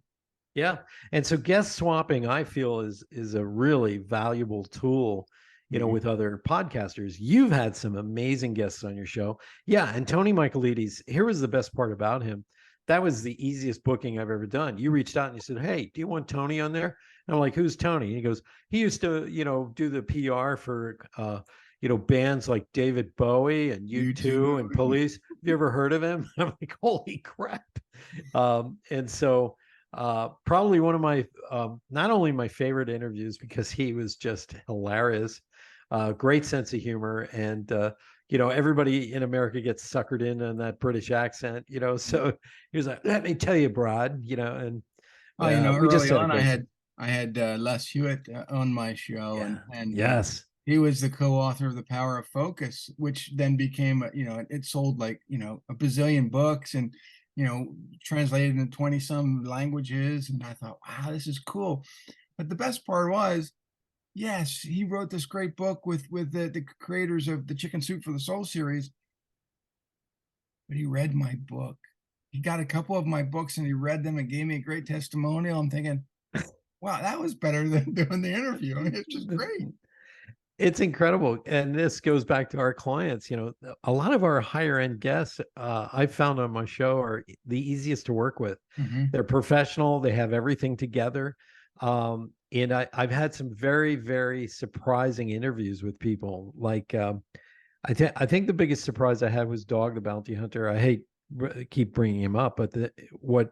Yeah. And so guest swapping, I feel, is a really valuable tool, Mhm. with other podcasters. You've had some amazing guests on your show. Yeah. And Tony Michaelides, here was the best part about him. That was the easiest booking I've ever done. You reached out and you said, "Hey, do you want Tony on there?" And I'm like, "Who's Tony?" And he goes, "He used to, do the PR for bands like David Bowie and You too. U2 and Police. Have you ever heard of him?" I'm like, "Holy crap." And so probably one of my not only my favorite interviews because he was just hilarious, great sense of humor, and everybody in America gets suckered in on that British accent, so he was like, "Let me tell you, Brad," and Oh, we just early had a on, great time. I had Les Hewitt on my show, Yeah. and Yes. he was the co-author of The Power of Focus, which then became, it sold like, a bazillion books and, translated into 20 some languages. And I thought, wow, this is cool. But the best part was, yes, he wrote this great book with the creators of the Chicken Soup for the Soul series, but he read my book. He got a couple of my books and he read them and gave me a great testimonial. I'm thinking, wow, that was better than doing the interview. I mean, it's just great. It's incredible. And this goes back to our clients. A lot of our higher end guests I've found on my show are the easiest to work with. Hmm. They're professional, they have everything together. And I've had some very, very surprising interviews with people. Like, I think the biggest surprise I had was Dog the Bounty Hunter. I hate keep bringing him up, but what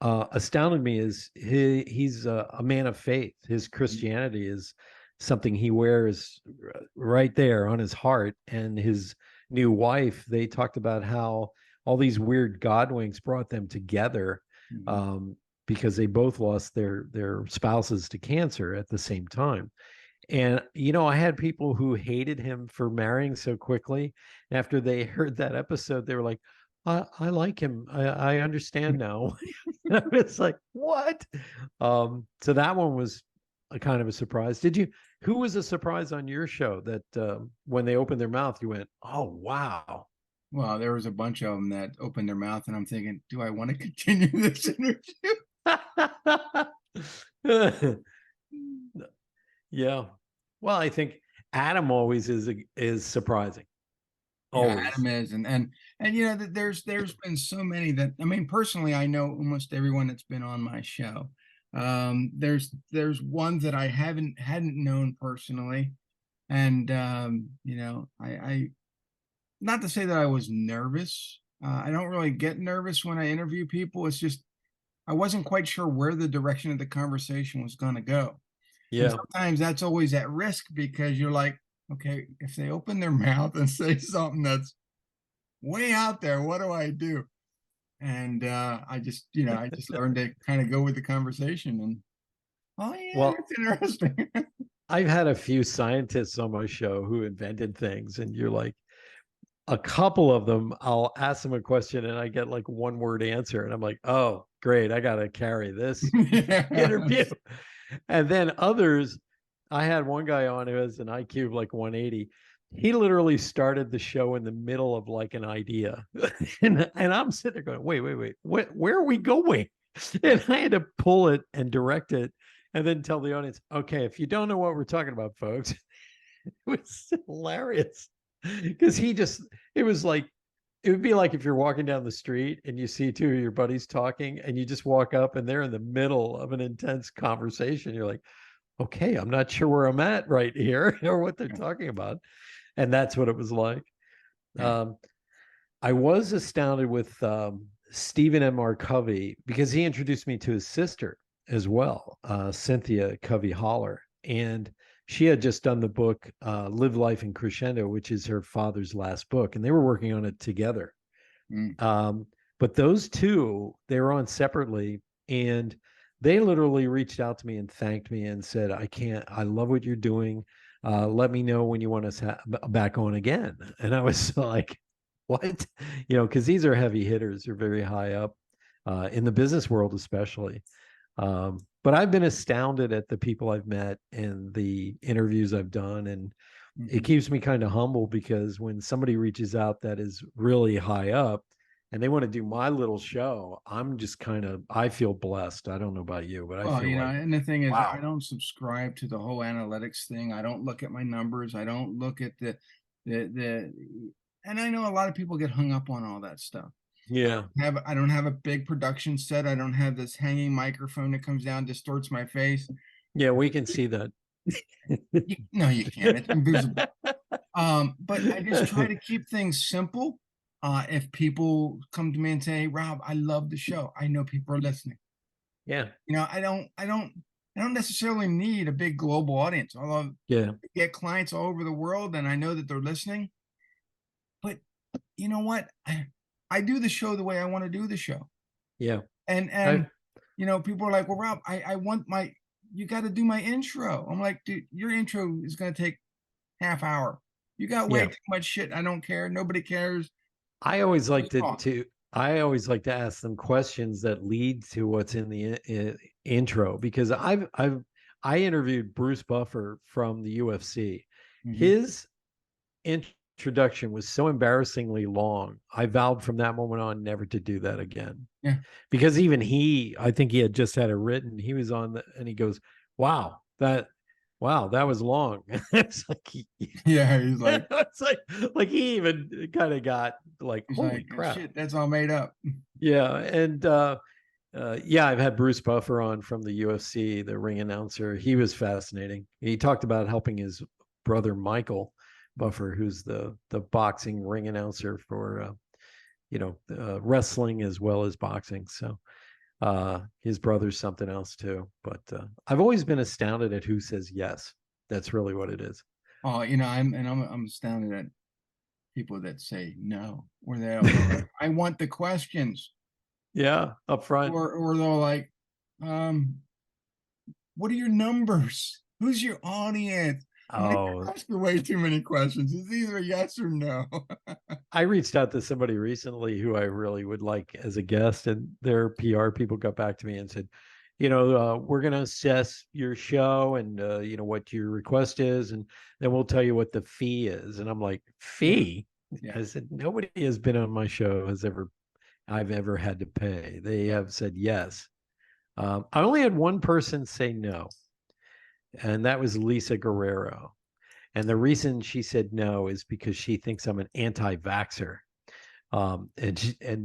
astounded me is he's a man of faith. His Christianity is something he wears right there on his heart. And his new wife, they talked about how all these weird godwinks brought them together, Hmm. um, because they both lost their spouses to cancer at the same time. And I had people who hated him for marrying so quickly. After they heard that episode, they were like, I like him. I understand now." I was like, "What?" So that one was a kind of a surprise. Who was a surprise on your show that when they opened their mouth, you went, "Oh, wow." Well, there was a bunch of them that opened their mouth, and I'm thinking, do I want to continue this interview? Yeah. Well, I think Adam always is surprising. Yeah, Always. Adam is, and there's been so many that, I mean, personally, I know almost everyone that's been on my show. There's ones that I hadn't known personally, and I not to say that I was nervous. I don't really get nervous when I interview people. It's just I wasn't quite sure where the direction of the conversation was going to go. And Yeah. sometimes that's always at risk because you're like, okay, if they open their mouth and say something that's way out there, what do I do? And I just learned to kind of go with the conversation and, oh yeah, Well, that's interesting. I've had a few scientists on my show who invented things, and you're like, a couple of them, I'll ask them a question and I get like one word answer. And I'm like, "Oh, great. I got to carry this interview." Yes. And then others, I had one guy on who has an IQ of like 180. He literally started the show in the middle of like an idea. And I'm sitting there going, wait, where are we going? And I had to pull it and direct it and then tell the audience, "Okay, if you don't know what we're talking about, folks," it was hilarious because it was like, it would be like if you're walking down the street and you see two of your buddies talking and you just walk up and they're in the middle of an intense conversation. You're like, "Okay, I'm not sure where I'm at right here or what they're talking about." And that's what it was like. Yeah. Um, I was astounded with Stephen M.R. Covey because he introduced me to his sister as well, Cynthia Covey Holler. And she had just done the book Live Life in Crescendo, which is her father's last book. And they were working on it together. Mm. Um, but those two, they were on separately. And they literally reached out to me and thanked me and said, I love what you're doing. Let me know when you want us back on again." And I was like, "What?" Because these are heavy hitters. They're very high up in the business world, especially. But I've been astounded at the people I've met and the interviews I've done. And it Mhm. keeps me kind of humble because when somebody reaches out that is really high up, and they want to do my little show, I'm just I feel blessed. I don't know about you, but I Well, feel like, and the thing is, I wow. don't subscribe to the whole analytics thing. I don't look at my numbers. I don't look at the, and I know a lot of people get hung up on all that stuff. Yeah. I don't have a big production set. I don't have this hanging microphone that comes down, distorts my face. Yeah, we can see that. No, you can't. It's invisible. But I just try to keep things simple. If people come to me and say, "Hey, Rob, I love the show. I know people are listening." Yeah. I don't necessarily need a big global audience, although Yeah. I get clients all over the world and I know that they're listening. But you know what? I do the show the way I want to do the show. Yeah. And I people are like, "Well, Rob, I want you got to do my intro." I'm like, "Dude, your intro is going to take half hour. You got way yeah. too much shit. I don't care. Nobody cares. I always like Just talk." I always like to ask them questions that lead to what's in the intro, because I interviewed Bruce Buffer from the UFC. Mhm. His introduction was so embarrassingly long. I vowed from that moment on never to do that again. Yeah. Because even I think he had just had it written. He was on and he goes, wow, that was long. It's like Yeah. He's like, it's like he even kind of got like, holy crap. shit, that's all made up. Yeah. And yeah, I've had Bruce Buffer on from the UFC, the ring announcer. He was fascinating. He talked about helping his brother Michael Buffer, who's the boxing ring announcer for wrestling as well as boxing. So his brother's something else too. But I've always been astounded at who says yes. That's really what it is. Oh, I'm astounded at people that say no, or they're like, I want the questions, Yeah, up front. or they're like, um, what are your numbers? Who's your audience? I'm like, Oh, you're asking way too many questions. It's either yes or no. I reached out to somebody recently who I really would like as a guest, and their PR people got back to me and said, we're going to assess your show and, what your request is, and then we'll tell you what the fee is. And I'm like, Yeah, fee? yeah. I said, nobody has been on my show I've ever had to pay. They have said yes. I only had one person say no, and that was Lisa Guerrero. And the reason she said no is because she thinks I'm an anti-vaxxer. And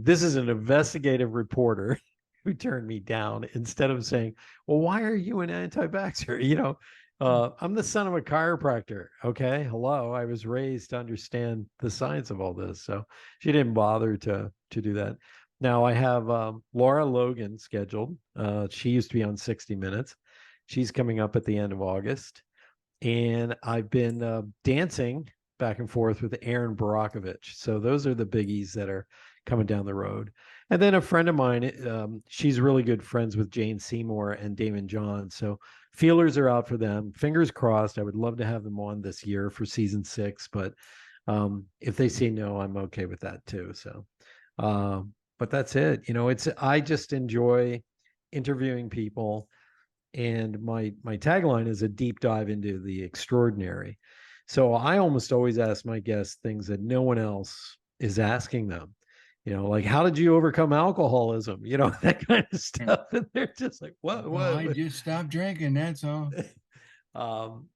this is an investigative reporter who turned me down instead of saying, "Well, why are you an anti-vaxxer?" I'm the son of a chiropractor. Okay, hello. I was raised to understand the science of all this, so she didn't bother to do that. Now I have Laura Logan scheduled. She used to be on 60 Minutes. She's coming up at the end of August, and I've been dancing back and forth with Aaron Barakovich. So those are the biggies that are coming down the road. And then a friend of mine, she's really good friends with Jane Seymour and Damon John. So feelers are out for them. Fingers crossed. I would love to have them on this year for season 6, but if they say no, I'm okay with that too. So, but that's it. I just enjoy interviewing people, and my tagline is a deep dive into the extraordinary. So I almost always ask my guests things that no one else is asking them. Like, how did you overcome alcoholism? That kind of Yeah. stuff. And they're just like, what, Well, I what? just stopped drinking. That's all.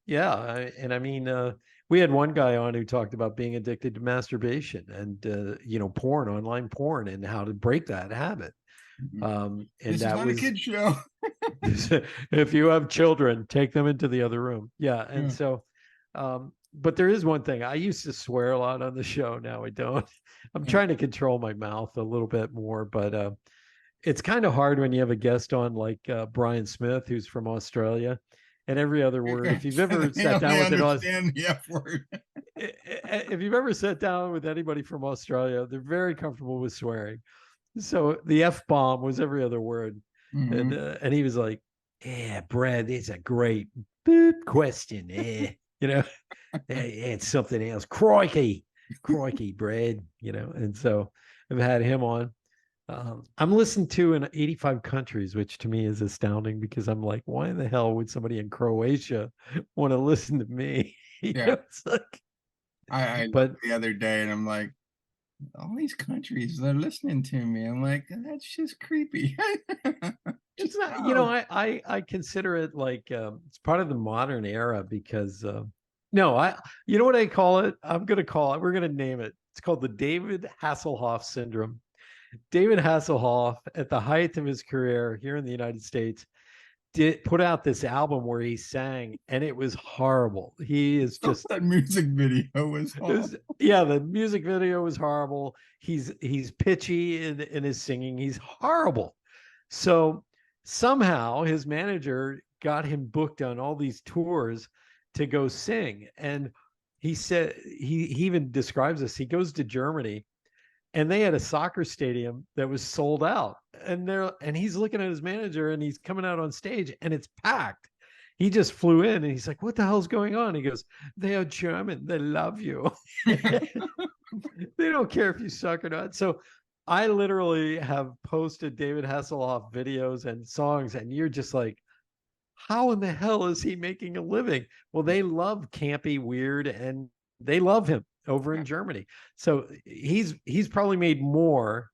Yeah. And I mean, we had one guy on who talked about being addicted to masturbation and, porn, online porn, and how to break that habit. Mhm. And This is that not a was kid show. if you have children, take them into the other room. Yeah. And Yeah. so, but there is one thing. I used to swear a lot on the show. Now I don't. I'm Yeah. trying to control my mouth a little bit more, but it's kind of hard when you have a guest on like Brian Smith, who's from Australia, and every other word. If you've ever They sat down only with understand the F word. if you've ever sat down with anybody from Australia, they're very comfortable with swearing. So the F bomb was every other word. And Mhm. he was like, "Yeah, Brad, it's a great boop question. It's something else. Crikey, Brad. And so I've had him on. I'm listened to in 85 countries, which to me is astounding, because I'm like, why the hell would somebody in Croatia want to listen to me? Yeah. It's like, I looked but the other day and I'm like, all these countries, they're listening to me. I'm like, that's just creepy. It's Just not, no. I consider it like it's part of the modern era because no, you know what I call it? We're gonna name it. It's called the David Hasselhoff syndrome. David Hasselhoff, at the height of his career here in the United States, did put out this album where he sang, and it was horrible. He is So just that music video was it all. was, yeah, the music video was horrible. He's pitchy in his singing. He's horrible. So somehow his manager got him booked on all these tours to go sing. And he said he even describes this. He goes to Germany and they had a soccer stadium that was sold out. And he's looking at his manager and he's coming out on stage and it's packed. He just flew in and he's like, "What the hell's going on?" He goes, "They are German. They love you." They don't care if you suck or not. So I literally have posted David Hasselhoff videos and songs, and you're just like, how in the hell is he making a living? Well, they love campy, weird, and they love him over in Germany. So he's probably made more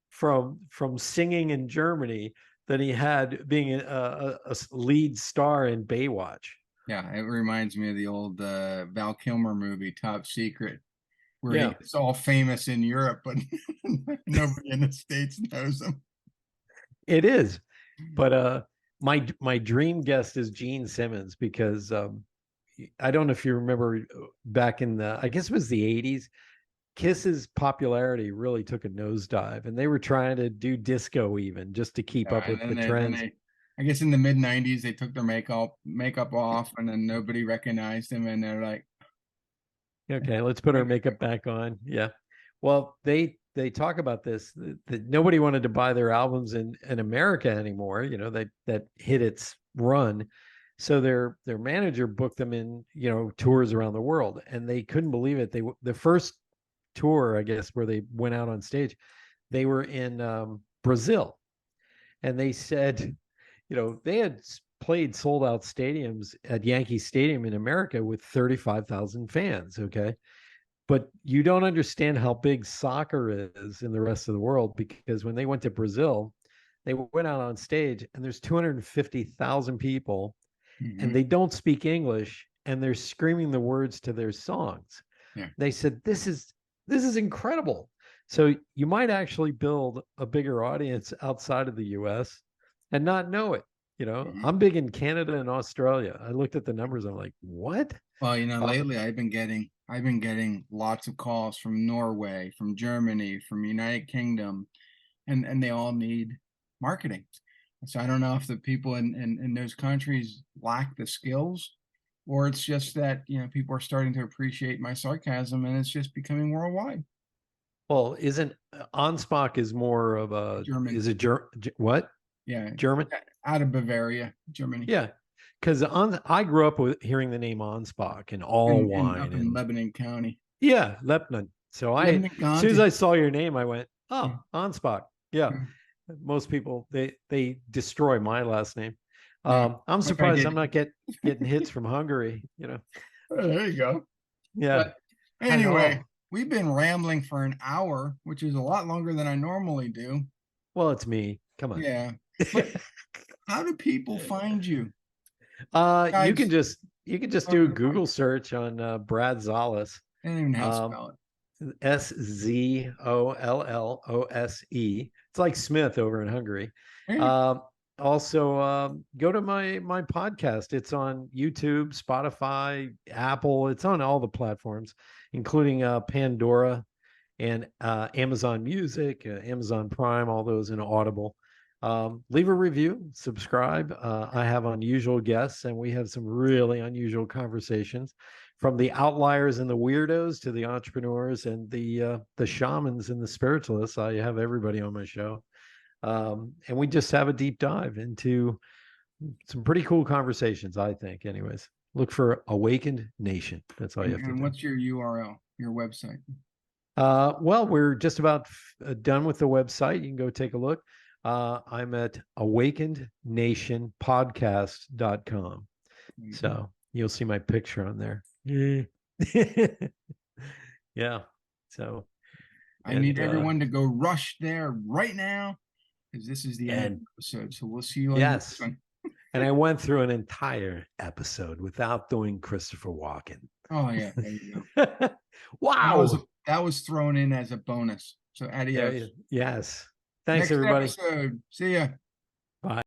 from singing in Germany than he had being a lead star in Baywatch. Yeah, it reminds me of the old Val Kilmer movie, Top Secret, where Yeah, he's all famous in Europe, but nobody in the States knows him. it is. But my dream guest is Gene Simmons because I don't know if you remember back in the, I guess it was the 80s, Kiss's popularity really took a nosedive and they were trying to do disco even just to keep up And with then the then trends. I guess in the mid '90s, they took their makeup off, and then nobody recognized him, and they're like, Okay, let's put our makeup back on. Yeah. Well, they talk about this that nobody wanted to buy their albums in America anymore, that hit its run. So their manager booked them in, tours around the world and they couldn't believe it. The first tour, I guess, where they went out on stage, they were in Brazil. And they said, they had played sold out stadiums at Yankee Stadium in America with 35,000 fans. Okay. But you don't understand how big soccer is in the rest of the world because when they went to Brazil, they went out on stage and there's 250,000 people and mm-hmm. they don't speak English and they're screaming the words to their songs. Yeah. They said, this is incredible. So you might actually build a bigger audience outside of the US and not know it. Mm-hmm. I'm big in Canada and Australia. I looked at the numbers. I'm like, what? Well, Uh, lately I've been getting lots of calls from Norway, from Germany, from United Kingdom, and they all need marketing. So I don't know if the people in those countries lack the skills, or it's just that, people are starting to appreciate my sarcasm and it's just becoming worldwide. well, isn't Anspach is more of German. is it what? Yeah. German? Out of Bavaria, Germany. Yeah. Because I grew up with hearing the name Anspach and all In wine up in and Lebanon County. yeah, Lebanon. So as Lebanon soon as County. I saw your name, I went, Yeah. oh, Anspach. Yeah. Yeah. Most people they destroy my last name. Yeah. I'm Like I surprised I'm did. not getting hits from Hungary. Oh, there you go. Yeah. But Hello. anyway, we've been rambling for an hour, which is a lot longer than I normally do. Well, it's me. Come on. Yeah. But how do people find you? You can Guys, just do a Google search on Brad Szollose. I don't even know how to Um, spell Szollose. It's like Smith over in Hungary. it. Um, Also, go to my podcast. It's on YouTube, Spotify, Apple. It's on all the platforms, including Pandora and Amazon Music, Amazon Prime, all those in Audible. Leave a review, subscribe. I have unusual guests, and we have some really unusual conversations, from the outliers and the weirdos to the entrepreneurs and the shamans and the spiritualists. I have everybody on my show, and we just have a deep dive into some pretty cool conversations. I think, anyways. Look for Awakened Nation. That's all you have to And do. what's your URL, your website? Well, we're just about done with the website. You can go take a look. I'm at awakenednationpodcast.com. So you'll see my picture on there. Yeah. Yeah. So I need And everyone to go rush there right now because this is the end of the and episode. So we'll see you on the next yes, one. and I went through an entire episode without doing Christopher Walken. Oh yeah, there you go. Wow. That was thrown in as a bonus. So adios. Yes. Thanks, Next everybody. episode. See ya.